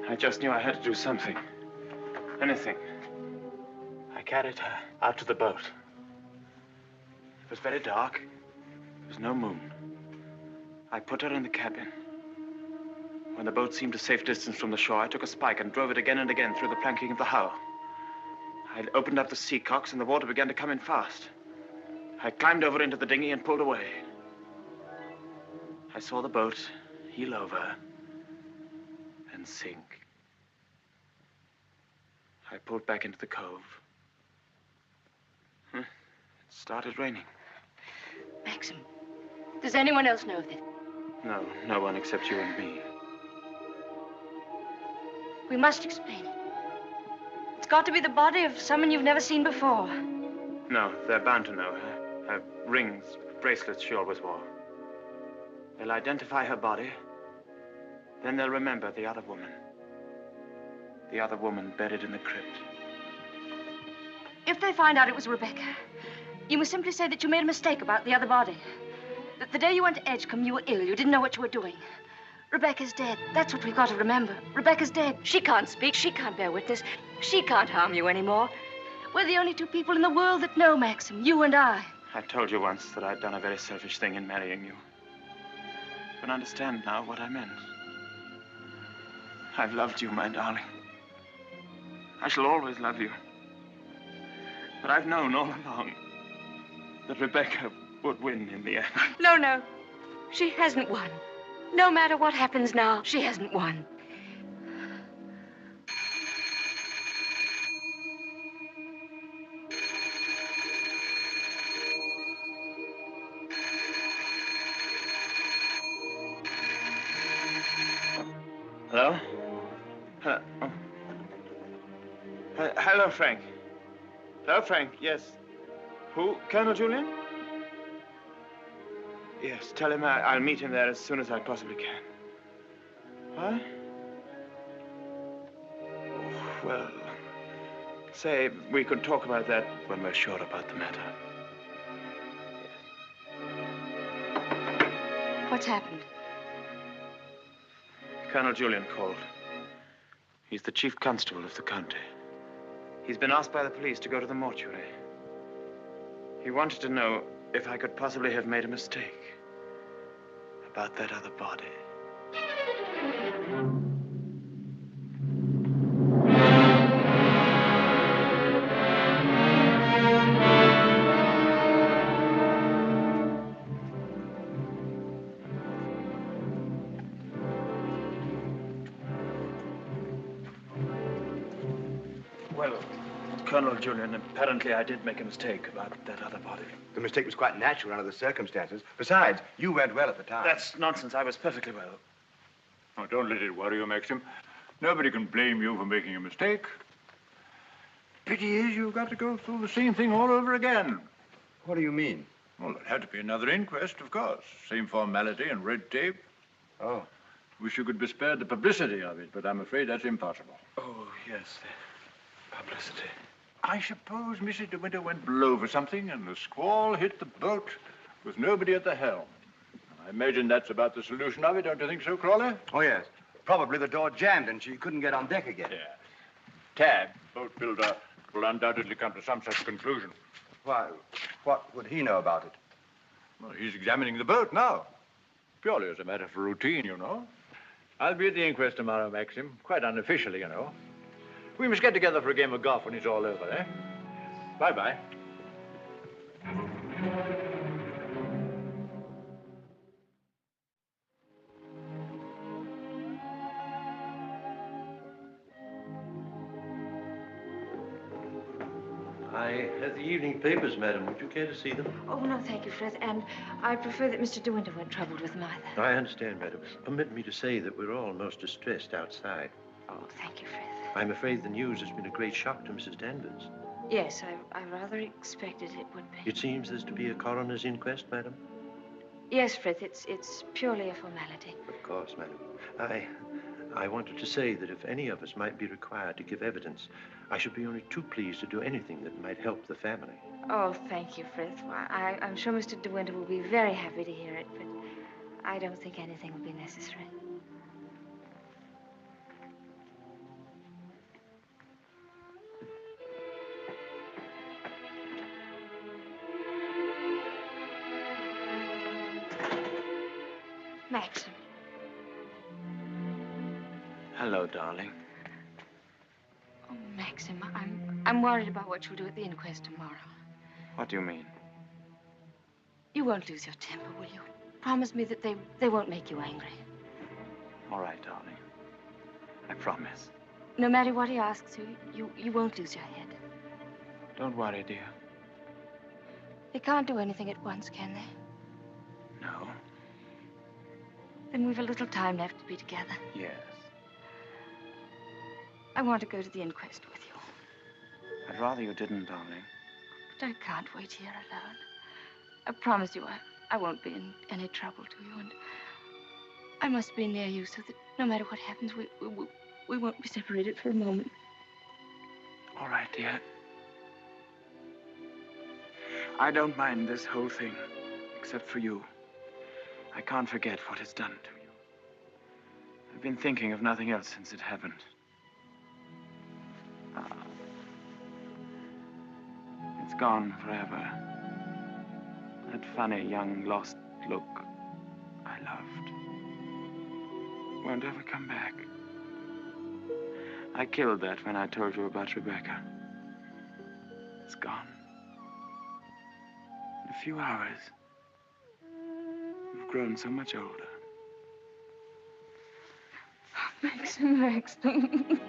I just knew I had to do something. Anything. I carried her out to the boat. It was very dark. There was no moon. I put her in the cabin. When the boat seemed a safe distance from the shore, I took a spike and drove it again and again through the planking of the hull. I opened up the sea cocks and the water began to come in fast. I climbed over into the dinghy and pulled away. I saw the boat heel over and sink. I pulled back into the cove. It started raining. Maxim, does anyone else know of this? No, no one except you and me. We must explain it. It's got to be the body of someone you've never seen before. No, they're bound to know. Her rings, bracelets she always wore. They'll identify her body. Then they'll remember the other woman. The other woman buried in the crypt. If they find out it was Rebecca, you must simply say that you made a mistake about the other body. That the day you went to Edgecombe, you were ill. You didn't know what you were doing. Rebecca's dead. That's what we've got to remember. Rebecca's dead. She can't speak. She can't bear witness. She can't harm you anymore. We're the only two people in the world that know, Maxim. You and I. I told you once that I'd done a very selfish thing in marrying you. You can understand now what I meant. I've loved you, my darling. I shall always love you. But I've known all along that Rebecca would win in the end. No, no. She hasn't won. No matter what happens now, she hasn't won. Hello? Hello? Oh. Hello, Frank. Hello, Frank. Yes. Who? Colonel Julian? Yes, tell him I'll meet him there as soon as I possibly can. What? Well, say we could talk about that when we're sure about the matter. What's happened? Colonel Julian called. He's the chief constable of the county. He's been asked by the police to go to the mortuary. He wanted to know if I could possibly have made a mistake about that other body. Well, Colonel Julian, apparently I did make a mistake about that other body. The mistake was quite natural under the circumstances. Besides, you went well at the time. That's nonsense. I was perfectly well. Oh, don't let it worry you, Maxim. Nobody can blame you for making a mistake. Pity is you've got to go through the same thing all over again. What do you mean? Well, there'll have to be another inquest, of course. Same formality and red tape. Oh. Wish you could be spared the publicity of it, but I'm afraid that's impossible. Oh, yes, the publicity. I suppose Mrs. De Winter went below for something, and the squall hit the boat with nobody at the helm. I imagine that's about the solution of it, don't you think so, Crawley? Oh, yes. Probably the door jammed and she couldn't get on deck again. Yeah. Tab, boat builder, will undoubtedly come to some such conclusion. Why, what would he know about it? Well, he's examining the boat now. Purely as a matter of routine, you know. I'll be at the inquest tomorrow, Maxim. Quite unofficially, you know. We must get together for a game of golf when it's all over, eh? Bye-bye. I have the evening papers, madam. Would you care to see them? Oh, no, thank you, Frith. And I prefer that Mr. De Winter weren't troubled with them either. I understand, madam. Permit me to say that we're all most distressed outside. Oh, thank you, Frith. I'm afraid the news has been a great shock to Mrs. Danvers. Yes, I rather expected it would be. It seems there's to be a coroner's inquest, madam? Yes, Frith, it's purely a formality. Of course, madam. I wanted to say that if any of us might be required to give evidence, I should be only too pleased to do anything that might help the family. Oh, thank you, Frith. Why, I'm sure Mr. De Winter will be very happy to hear it, but I don't think anything will be necessary. Maxim. Hello, darling. Oh, Maxim, I'm worried about what you'll do at the inquest tomorrow. What do you mean? You won't lose your temper, will you? Promise me that they won't make you angry. All right, darling. I promise. No matter what he asks you won't lose your head. Don't worry, dear. They can't do anything at once, can they? No. Then we've a little time left to be together. Yes. I want to go to the inquest with you. I'd rather you didn't, darling. But I can't wait here alone. I promise you I won't be in any trouble to you, and I must be near you so that no matter what happens, we won't be separated for a moment. All right, dear. I don't mind this whole thing, except for you. I can't forget what it's done to you. I've been thinking of nothing else since it happened. It's gone forever. That funny, young, lost look I loved won't ever come back. I killed that when I told you about Rebecca. It's gone. In a few hours, you've grown so much older. Maxim.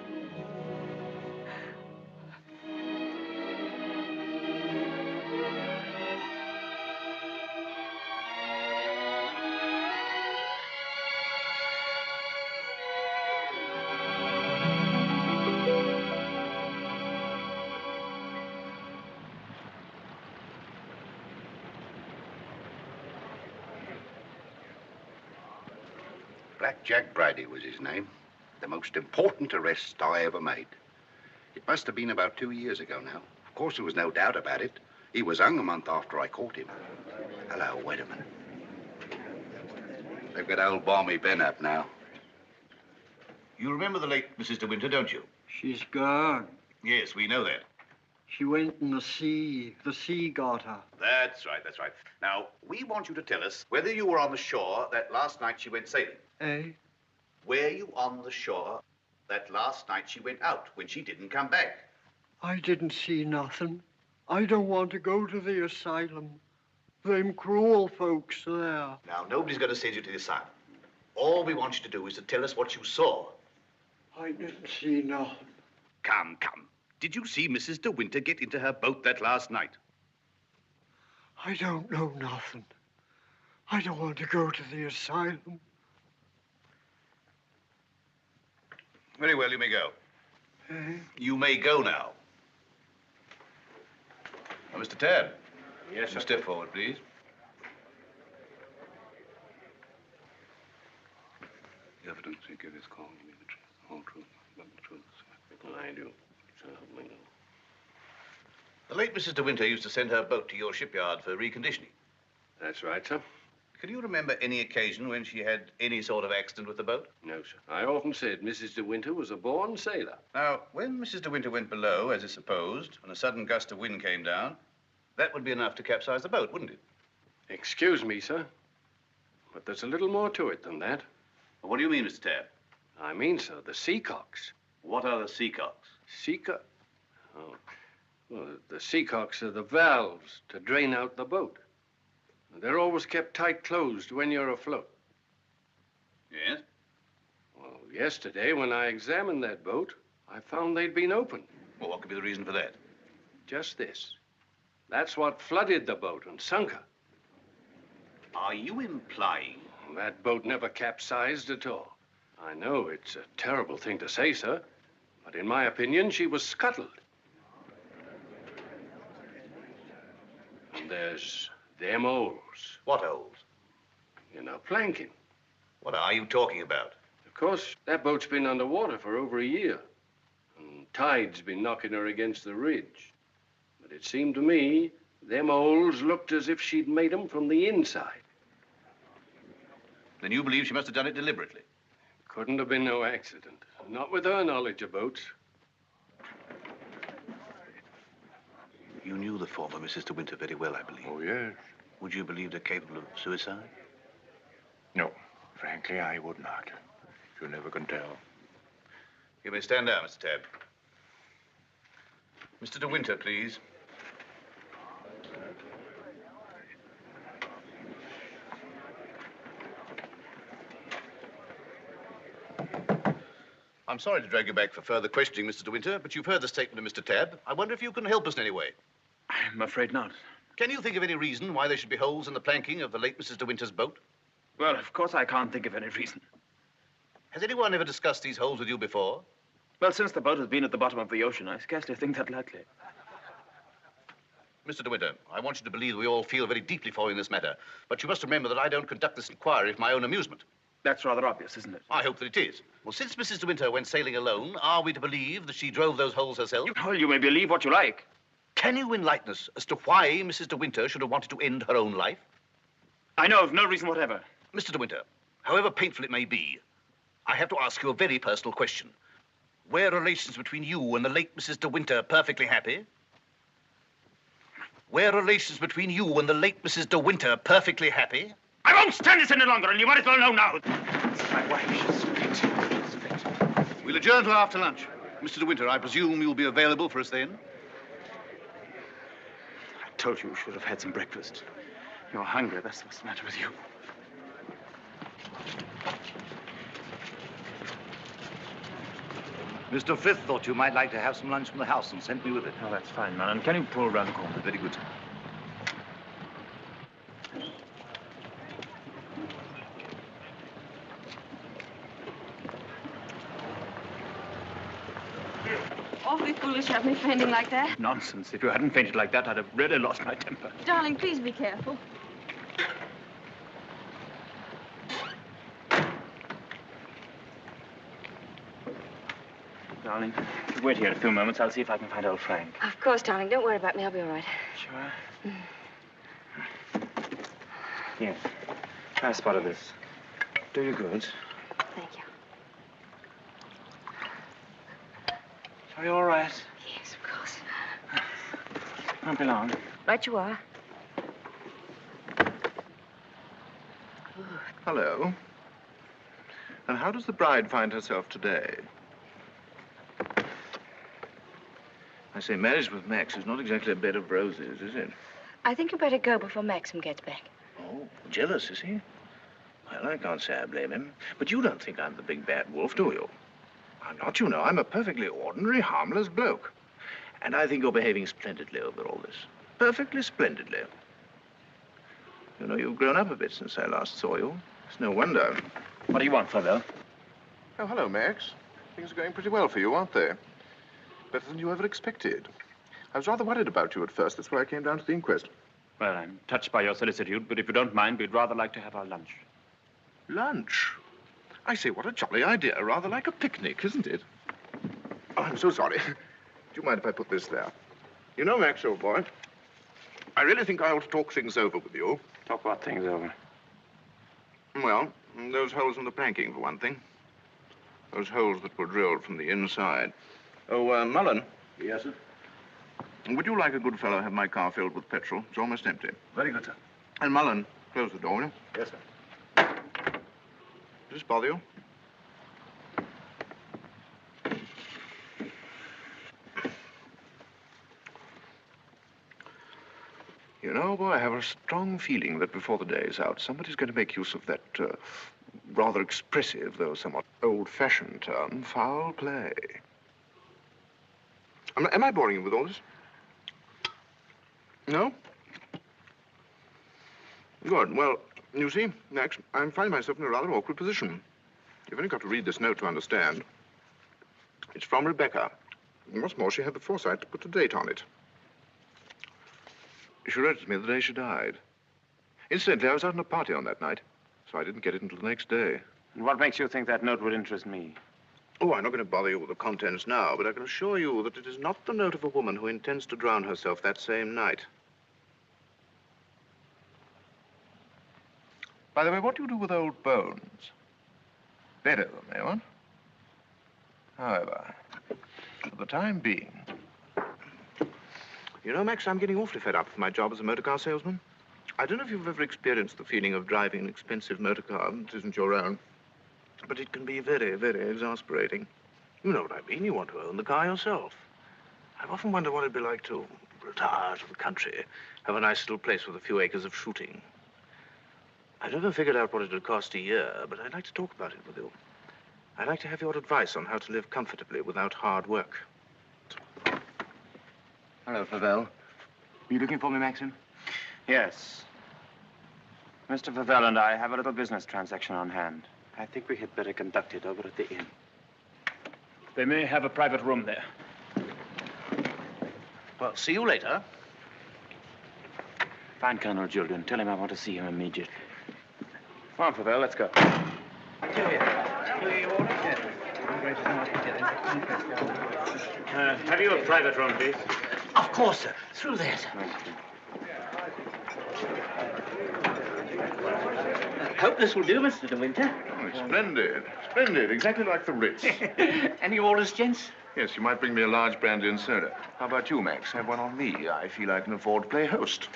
Black Jack Bridie was his name. The most important arrest I ever made. It must have been about 2 years ago now. Of course, there was no doubt about it. He was hung a month after I caught him. Hello, wait a minute. They've got old Balmy Ben up now. You remember the late Mrs. De Winter, don't you? She's gone. Yes, we know that. She went in the sea. The sea got her. That's right, that's right. Now, we want you to tell us whether you were on the shore that last night she went sailing. Eh? Were you on the shore that last night she went out when she didn't come back? I didn't see nothing. I don't want to go to the asylum. Them cruel folks there. Now, nobody's going to send you to the asylum. All we want you to do is to tell us what you saw. I didn't see nothing. Come. Did you see Mrs. De Winter get into her boat that last night? I don't know nothing. I don't want to go to the asylum. Very well, you may go. You may go now. Now, Mr. Tabb. Yes, sir. Step forward, please. The evidence you give is called to me the truth, whole truth, but the truth. I do. So help me God. The late Mrs. De Winter used to send her boat to your shipyard for reconditioning. That's right, sir. Can you remember any occasion when she had any sort of accident with the boat? No, sir. I often said Mrs. De Winter was a born sailor. Now, when Mrs. De Winter went below, as is supposed, and a sudden gust of wind came down, that would be enough to capsize the boat, wouldn't it? Excuse me, sir, but there's a little more to it than that. Well, what do you mean, Mr. Tabb? I mean, sir, the seacocks. What are the seacocks? Oh, well, the seacocks are the valves to drain out the boat. They're always kept tight closed when you're afloat. Yes? Well, yesterday, when I examined that boat, I found they'd been opened. Well, what could be the reason for that? Just this. That's what flooded the boat and sunk her. Are you implying? That boat never capsized at all. I know it's a terrible thing to say, sir, but in my opinion, she was scuttled. And there's them holes. What holes? You know, planking. What are you talking about? Of course, that boat's been underwater for over a year. And tide's been knocking her against the ridge. But it seemed to me, them holes looked as if she'd made them from the inside. Then you believe she must have done it deliberately? Couldn't have been no accident. Not with her knowledge of boats. You knew the former Mrs. De Winter very well, I believe. Oh, yes. Would you believe her capable of suicide? No. Frankly, I would not. You never can tell. You may stand down, Mr. Tabb. Mr. De Winter, please. I'm sorry to drag you back for further questioning, Mr. De Winter, but you've heard the statement of Mr. Tabb. I wonder if you can help us in any way. I'm afraid not. Can you think of any reason why there should be holes in the planking of the late Mrs. De Winter's boat? Well, of course I can't think of any reason. Has anyone ever discussed these holes with you before? Well, since the boat has been at the bottom of the ocean, I scarcely think that likely. Mr. De Winter, I want you to believe we all feel very deeply for you in this matter, but you must remember that I don't conduct this inquiry for my own amusement. That's rather obvious, isn't it? I hope that it is. Well, since Mrs. De Winter went sailing alone, are we to believe that she drove those holes herself? Well, you may believe what you like. Can you enlighten us as to why Mrs. De Winter should have wanted to end her own life? I know of no reason whatever. Mr. De Winter, however painful it may be, I have to ask you a very personal question. Were relations between you and the late Mrs. De Winter perfectly happy? Were relations between you and the late Mrs. De Winter perfectly happy? I won't stand this any longer, and you might as well know now. My wife, she's fit. She's fit. We'll adjourn till after lunch. Mr. De Winter, I presume you'll be available for us then? I told you you should have had some breakfast. You're hungry, that's what's the matter with you. Mr. Frith thought you might like to have some lunch from the house and sent me with it. Oh, that's fine, man. And can you pull around the corner? Very good. Awfully foolish to have me fainting like that. Nonsense. If you hadn't fainted like that, I'd have really lost my temper. Darling, please be careful. Darling, if you wait here a few moments, I'll see if I can find old Frank. Of course, darling. Don't worry about me. I'll be all right. Sure? Here. Try a spot of this. Do you good. Thank you. Are you all right? Yes, of course. Won't be long. Right you are. Hello. And how does the bride find herself today? I say, marriage with Max is not exactly a bed of roses, is it? I think you better go before Maxim gets back. Oh, jealous, is he? Well, I can't say I blame him. But you don't think I'm the big bad wolf, do you? I'm not, you know. I'm a perfectly ordinary, harmless bloke. And I think you're behaving splendidly over all this. Perfectly splendidly. You know, you've grown up a bit since I last saw you. It's no wonder. What do you want, Furlough? Oh, hello, Max. Things are going pretty well for you, aren't they? Better than you ever expected. I was rather worried about you at first. That's why I came down to the inquest. Well, I'm touched by your solicitude, but if you don't mind, we'd rather like to have our lunch. Lunch? I say, what a jolly idea. Rather like a picnic, isn't it? Oh, I'm so sorry. Do you mind if I put this there? You know, Max, old boy, I really think I ought to talk things over with you. Talk what things over? Well, those holes in the planking, for one thing. Those holes that were drilled from the inside. Oh, Mullen. Yes, sir? Would you, like a good fellow, have my car filled with petrol? It's almost empty. Very good, sir. And Mullen, close the door, will you? Yes, sir. Does this bother you? You know, boy, I have a strong feeling that before the day is out, somebody's going to make use of that rather expressive, though somewhat old-fashioned term, foul play. Am I boring you with all this? No? Good. Well, you see, Max, I'm finding myself in a rather awkward position. You've only got to read this note to understand. It's from Rebecca. And what's more, she had the foresight to put a date on it. She wrote it to me the day she died. Incidentally, I was out on a party on that night, so I didn't get it until the next day. And what makes you think that note would interest me? Oh, I'm not going to bother you with the contents now, but I can assure you that it is not the note of a woman who intends to drown herself that same night. By the way, what do you do with old bones? Bury them, eh, what? However, for the time being... You know, Max, I'm getting awfully fed up with my job as a motor car salesman. I don't know if you've ever experienced the feeling of driving an expensive motor car that isn't your own, but it can be very, very exasperating. You know what I mean. You want to own the car yourself. I've often wondered what it'd be like to retire to the country, have a nice little place with a few acres of shooting. I've never figured out what it would cost a year, but I'd like to talk about it with you. I'd like to have your advice on how to live comfortably without hard work. Hello, Favell. Are you looking for me, Maxim? Yes. Mr. Favell and I have a little business transaction on hand. I think we had better conduct it over at the inn. They may have a private room there. Well, see you later. Find Colonel Julian. Tell him I want to see him immediately. Come on, Favell, let's go. Have you a private room, please? Of course, sir. Through there, sir. Hope this will do, Mr. De Winter. Oh, splendid. Splendid. Exactly like the Ritz. Any orders, gents? Yes, you might bring me a large brandy and soda. How about you, Max? Have one on me. I feel I can afford to play host.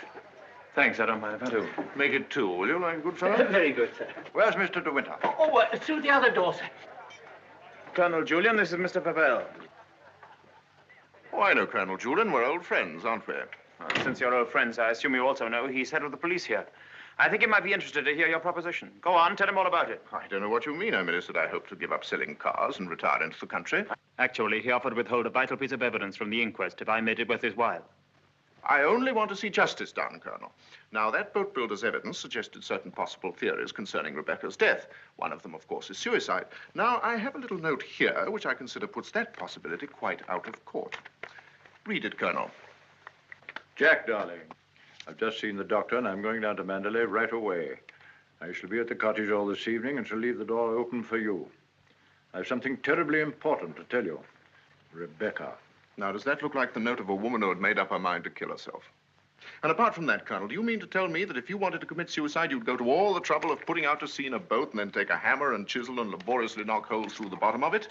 Thanks, I don't mind if I do. Make it two, will you, like a good fellow? Very good, sir. Where's Mr. De Winter? Oh, through the other door, sir. Colonel Julian, this is Mr. Favell. Oh, I know Colonel Julian. We're old friends, aren't we? Well, since you're old friends, I assume you also know he's head of the police here. I think he might be interested to hear your proposition. Go on, tell him all about it. I don't know what you mean. I merely said I hope to give up selling cars and retire into the country. Actually, he offered to withhold a vital piece of evidence from the inquest if I made it worth his while. I only want to see justice done, Colonel. Now, that boat builder's evidence suggested certain possible theories concerning Rebecca's death. One of them, of course, is suicide. Now, I have a little note here which I consider puts that possibility quite out of court. Read it, Colonel. Jack, darling, I've just seen the doctor, and I'm going down to Mandalay right away. I shall be at the cottage all this evening and shall leave the door open for you. I have something terribly important to tell you. Rebecca. Now, does that look like the note of a woman who had made up her mind to kill herself? And apart from that, Colonel, do you mean to tell me that if you wanted to commit suicide, you'd go to all the trouble of putting out to sea in a boat and then take a hammer and chisel and laboriously knock holes through the bottom of it?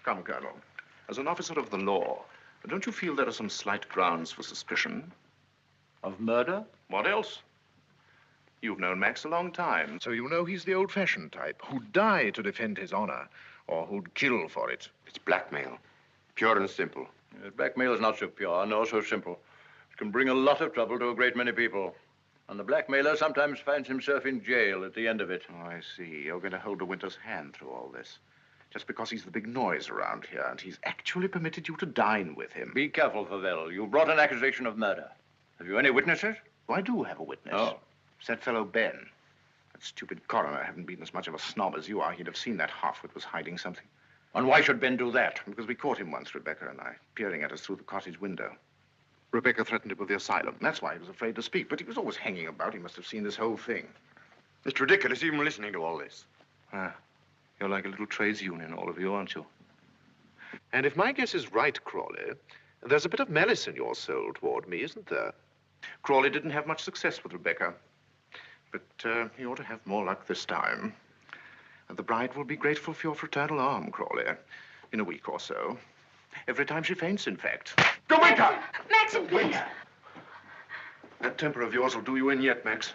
Come, Colonel, as an officer of the law, don't you feel there are some slight grounds for suspicion? Of murder? What else? You've known Max a long time, so you know he's the old-fashioned type who'd die to defend his honor, or who'd kill for it. It's blackmail. Pure and simple. Blackmail is not so pure, nor so simple. It can bring a lot of trouble to a great many people. And the blackmailer sometimes finds himself in jail at the end of it. Oh, I see. You're going to hold De Winter's hand through all this. Just because he's the big noise around here, and he's actually permitted you to dine with him. Be careful, Favell. You brought an accusation of murder. Have you any witnesses? Oh, I do have a witness. Oh. It's that fellow Ben. That stupid coroner hadn't been as much of a snob as you are. He'd have seen that halfwit was hiding something. And why should Ben do that? Because we caught him once, Rebecca and I, peering at us through the cottage window. Rebecca threatened him with the asylum. That's why he was afraid to speak, but he was always hanging about. He must have seen this whole thing. It's ridiculous even listening to all this. Ah, you're like a little trades union, all of you, aren't you? And if my guess is right, Crawley, there's a bit of malice in your soul toward me, isn't there? Crawley didn't have much success with Rebecca, but he ought to have more luck this time. And the bride will be grateful for your fraternal arm, Crawley, in a week or so. Every time she faints, in fact. De Winter! Maxim, please. That temper of yours will do you in yet, Max.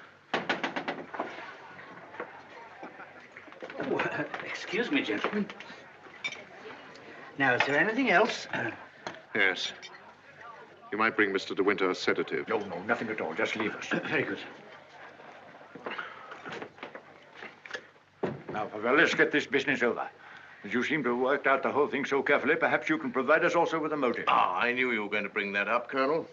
Oh, excuse me, gentlemen. Now, is there anything else? Yes. You might bring Mr. De Winter a sedative. No, nothing at all. Just leave us. Very good. Now, Favell, let's get this business over. As you seem to have worked out the whole thing so carefully, perhaps you can provide us also with a motive. Ah, I knew you were going to bring that up, Colonel.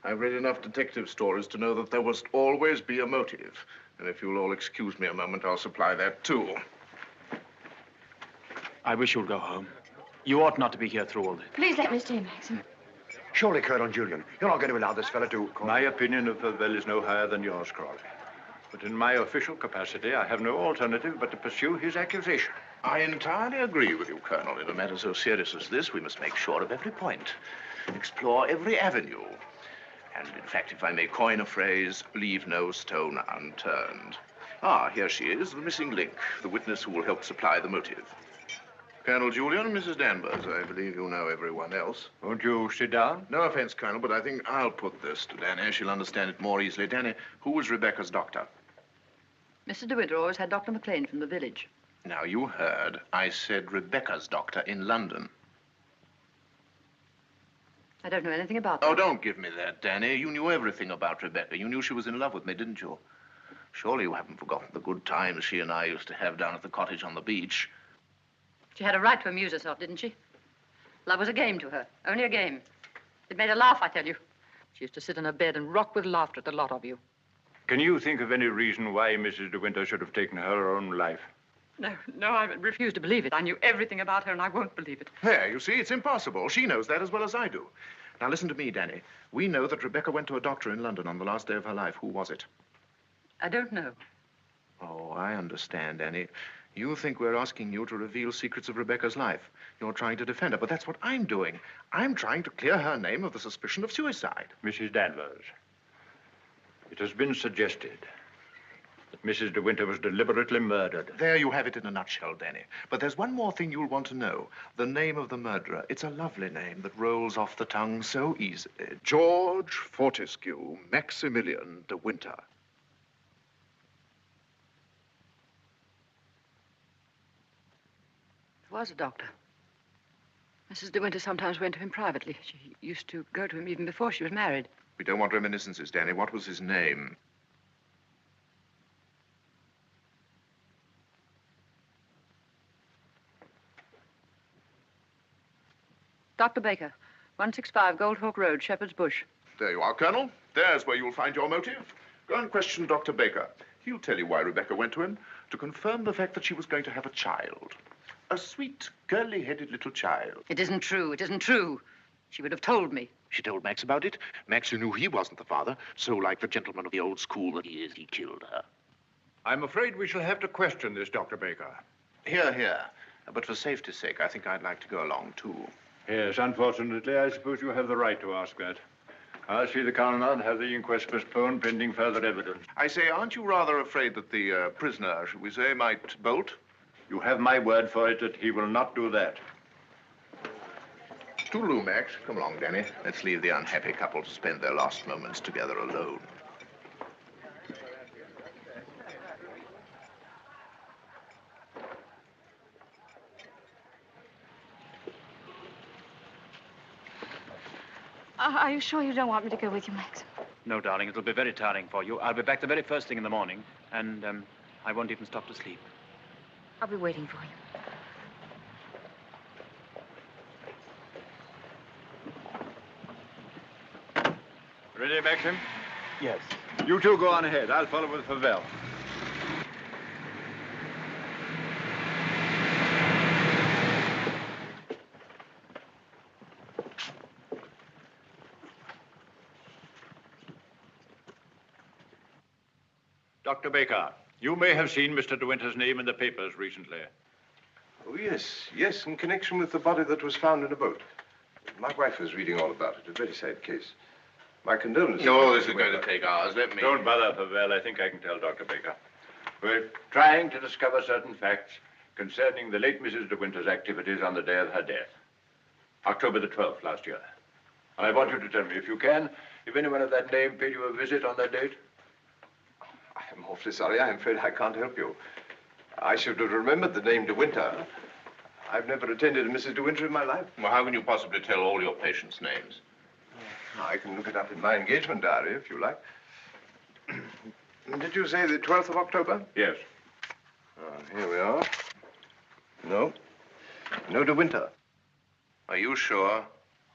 I've read enough detective stories to know that there must always be a motive. And if you'll all excuse me a moment, I'll supply that, too. I wish you'd go home. You ought not to be here through all this. Please let me stay, Maxim. Surely, Colonel Julian, you're not going to allow this fellow to... My opinion of Favell is no higher than yours, Crawley. But in my official capacity, I have no alternative but to pursue his accusation. I entirely agree with you, Colonel. In a matter so serious as this, we must make sure of every point, explore every avenue. And, in fact, if I may coin a phrase, leave no stone unturned. Ah, here she is, the missing link, the witness who will help supply the motive. Colonel Julian, Mrs. Danvers, I believe you know everyone else. Won't you sit down? No offense, Colonel, but I think I'll put this to Danny. She'll understand it more easily. Danny, who was Rebecca's doctor? Mrs. De Winter always had Dr. McLean from the village. Now, you heard. I said Rebecca's doctor in London. I don't know anything about that. Oh, don't give me that, Danny. You knew everything about Rebecca. You knew she was in love with me, didn't you? Surely you haven't forgotten the good times she and I used to have down at the cottage on the beach. She had a right to amuse herself, didn't she? Love was a game to her, only a game. It made her laugh, I tell you. She used to sit in her bed and rock with laughter at the lot of you. Can you think of any reason why Mrs. De Winter should have taken her own life? No, I refuse to believe it. I knew everything about her, and I won't believe it. There, you see, it's impossible. She knows that as well as I do. Now, listen to me, Danny. We know that Rebecca went to a doctor in London on the last day of her life. Who was it? I don't know. Oh, I understand, Danny. You think we're asking you to reveal secrets of Rebecca's life. You're trying to defend her, but that's what I'm doing. I'm trying to clear her name of the suspicion of suicide. Mrs. Danvers, it has been suggested that Mrs. De Winter was deliberately murdered. There you have it in a nutshell, Danny. But there's one more thing you'll want to know. The name of the murderer. It's a lovely name that rolls off the tongue so easily. George Fortescue Maximilian De Winter. There was a doctor. Mrs. De Winter sometimes went to him privately. She used to go to him even before she was married. We don't want reminiscences, Danny. What was his name? Dr. Baker, 165 Goldhawk Road, Shepherd's Bush. There you are, Colonel. There's where you'll find your motive. Go and question Dr. Baker. He'll tell you why Rebecca went to him, to confirm the fact that she was going to have a child. A sweet, curly-headed little child. It isn't true. It isn't true. She would have told me. She told Max about it. Max, who knew he wasn't the father, so like the gentleman of the old school that he is, he killed her. I'm afraid we shall have to question this, Dr. Baker. Here. But for safety's sake, I think I'd like to go along, too. Yes, unfortunately, I suppose you have the right to ask that. I'll see the coroner and have the inquest postponed pending further evidence. I say, aren't you rather afraid that the prisoner, shall we say, might bolt? You have my word for it that he will not do that. Toodaloo, Max. Come along, Danny. Let's leave the unhappy couple to spend their last moments together alone. Are you sure you don't want me to go with you, Max? No, darling, it'll be very tiring for you. I'll be back the very first thing in the morning, and I won't even stop to sleep. I'll be waiting for you. Ready, Maxim? Yes. You two go on ahead. I'll follow with Favell. Dr. Baker, you may have seen Mr. De Winter's name in the papers recently. Oh, yes, in connection with the body that was found in a boat. My wife was reading all about it. A very sad case. My condolences. No, this is going to take hours. Let me... Don't bother, Favell. I think I can tell Dr. Baker. We're trying to discover certain facts concerning the late Mrs. De Winter's activities on the day of her death. October the 12th last year. And I want you to tell me, if you can, if anyone of that name paid you a visit on that date. I'm awfully sorry. I'm afraid I can't help you. I should have remembered the name De Winter. I've never attended a Mrs. De Winter in my life. Well, how can you possibly tell all your patients' names? I can look it up in my engagement diary, if you like. Did you say the 12th of October? Yes. Here we are. No De Winter. Are you sure?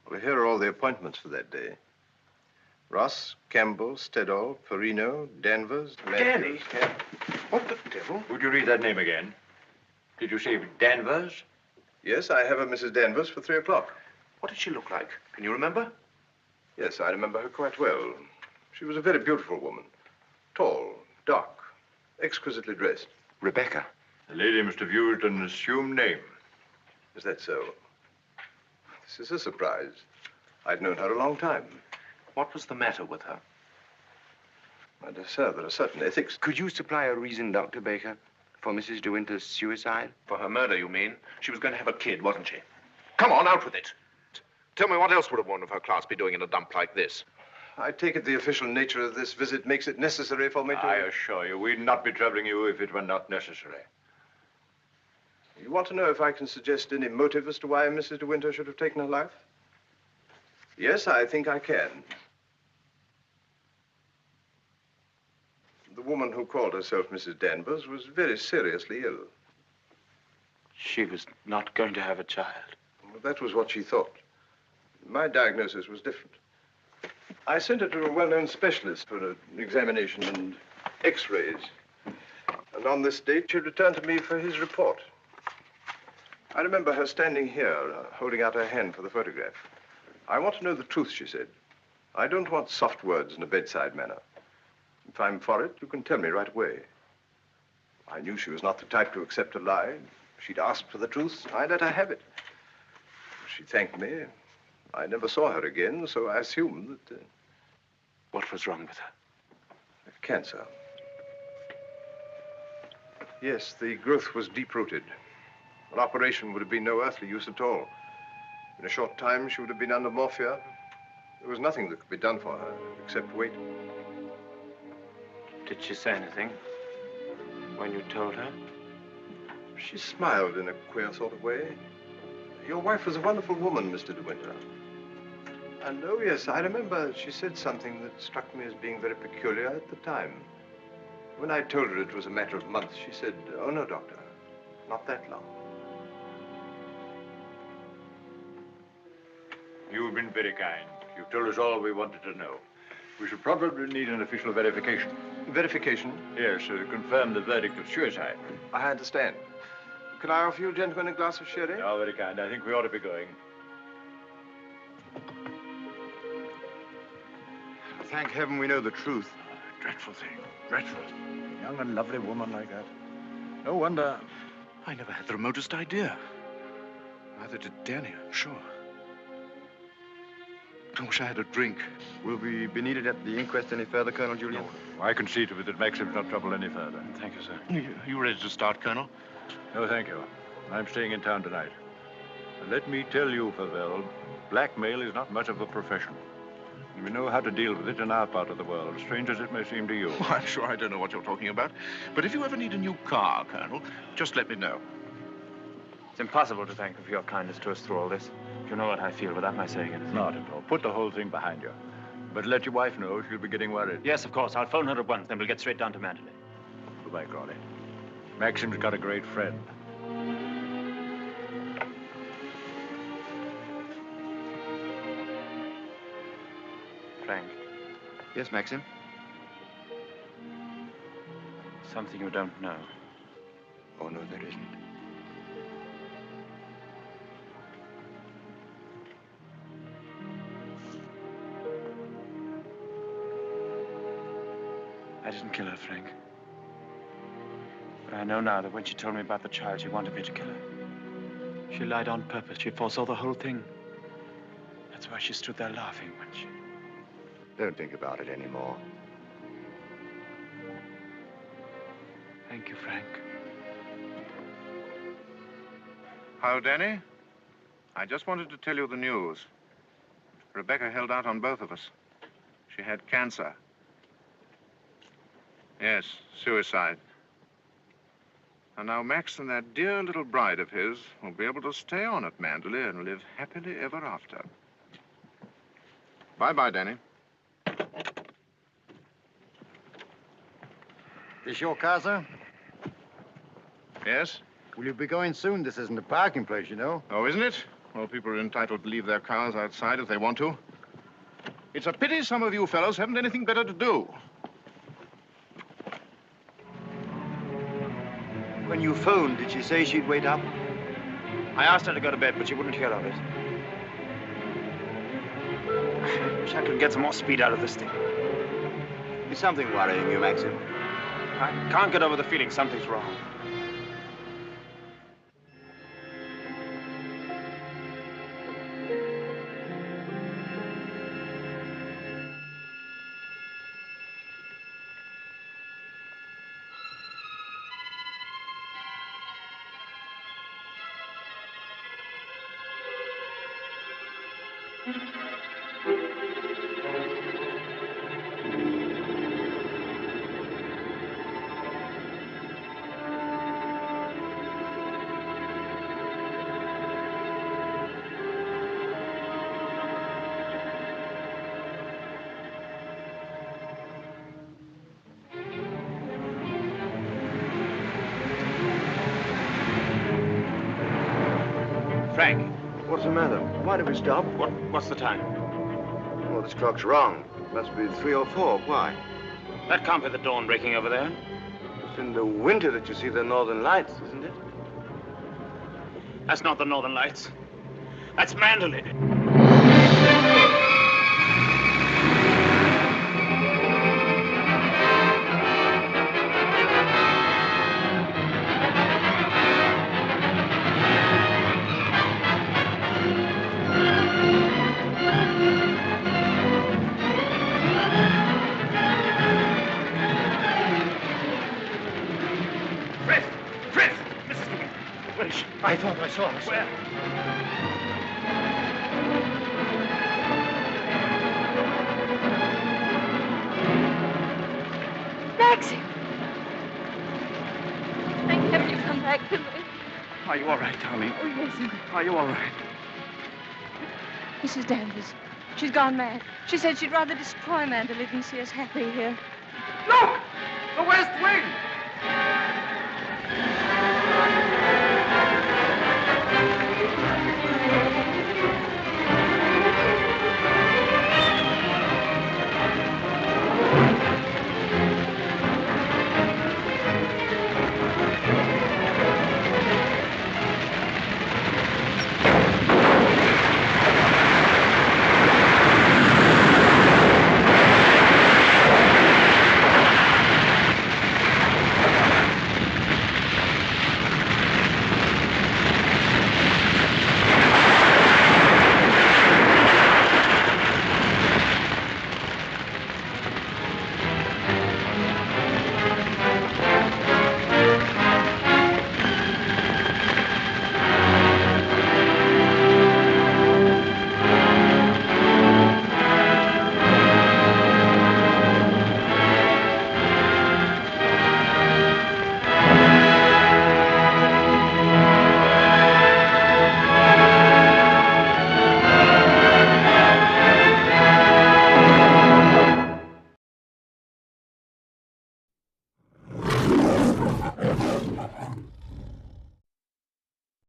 Well, here are all the appointments for that day. Ross, Campbell, Stedall, Perino, Danvers, Danny? Yeah. What the devil? Would you read that name again? Did you say Danvers? Yes, I have a Mrs. Danvers for 3 o'clock. What did she look like? Can you remember? Yes, I remember her quite well. She was a very beautiful woman. Tall, dark, exquisitely dressed. Rebecca. The lady must have used an assumed name. Is that so? This is a surprise. I'd known her a long time. What was the matter with her? My dear sir, there are certain ethics. Could you supply a reason, Dr. Baker, for Mrs. De Winter's suicide? For her murder, you mean? She was going to have a kid, wasn't she? Come on, out with it. Tell me, what else would a woman of her class be doing in a dump like this? I take it the official nature of this visit makes it necessary for me to... I assure you, we'd not be troubling you if it were not necessary. You want to know if I can suggest any motive as to why Mrs. De Winter should have taken her life? Yes, I think I can. The woman who called herself Mrs. Danvers was very seriously ill. She was not going to have a child. Well, that was what she thought. My diagnosis was different. I sent her to a well-known specialist for an examination and x-rays. And on this date, she returned to me for his report. I remember her standing here, holding out her hand for the photograph. I want to know the truth, she said. I don't want soft words in a bedside manner. If I'm for it, you can tell me right away. I knew she was not the type to accept a lie. She'd asked for the truth. I let her have it. She thanked me. I never saw her again, so I assumed that... What was wrong with her? Cancer. Yes, the growth was deep-rooted. An operation would have been no earthly use at all. In a short time, she would have been under morphia. There was nothing that could be done for her, except wait. Did she say anything when you told her? She smiled in a queer sort of way. Your wife was a wonderful woman, Mr. De Winter. And oh, yes, I remember she said something that struck me as being very peculiar at the time. When I told her it was a matter of months, she said, "Oh, no, doctor, not that long." You've been very kind. You've told us all we wanted to know. We should probably need an official verification. Verification? Yes, to confirm the verdict of suicide. I understand. Can I offer you gentlemen a glass of sherry? Oh, very kind. I think we ought to be going. Thank heaven we know the truth. Dreadful thing. Dreadful. A young and lovely woman like that. No wonder. I never had the remotest idea. Neither did Danny, I'm sure. I wish I had a drink. Will we be needed at the inquest any further, Colonel Julian? No. I can see to it that Maxim's not troubled any further. Thank you, sir. You ready to start, Colonel? No, thank you. I'm staying in town tonight. And let me tell you, Favell, blackmail is not much of a profession. And we know how to deal with it in our part of the world, strange as it may seem to you. Well, I'm sure I don't know what you're talking about. But if you ever need a new car, Colonel, just let me know. It's impossible to thank you for your kindness to us through all this. You know what I feel without my saying anything. Not at all. Put the whole thing behind you. But let your wife know she'll be getting worried. Yes, of course. I'll phone her at once, then we'll get straight down to Mandalay. Goodbye, Crawley. Maxim's got a great friend. Frank, Yes, Maxim? Something you don't know. Oh, no, there isn't. I didn't kill her, Frank. But I know now that when she told me about the child, she wanted me to kill her. She lied on purpose. She foresaw the whole thing. That's why she stood there laughing when she... Don't think about it anymore. Thank you, Frank. How, Danny? I just wanted to tell you the news. Rebecca held out on both of us. She had cancer. Yes, suicide. And now Max and that dear little bride of his will be able to stay on at Manderley and live happily ever after. Bye-bye, Danny. This your car, sir? Yes? Will you be going soon? This isn't a parking place, you know. Oh, isn't it? Well, people are entitled to leave their cars outside if they want to. It's a pity some of you fellows haven't anything better to do. When you phoned, did she say she'd wait up? I asked her to go to bed, but she wouldn't hear of it. I wish I could get some more speed out of this thing. Is something worrying you, Maxim? I can't get over the feeling something's wrong. Frank. What's the matter? Why did we stop? What's the time? Well, this clock's wrong. It must be 3 or 4. Why? That can't be the dawn breaking over there. It's in the winter that you see the northern lights, isn't it? That's not the northern lights. That's Manderley. I thought I saw her. Where? Maxie! Thank heaven you've come back to me. Are you all right, darling? Oh, yes. Are you all right? Mrs. Danvers. She's gone mad. She said she'd rather destroy Manderley than see us happy here. Look! The West Wing!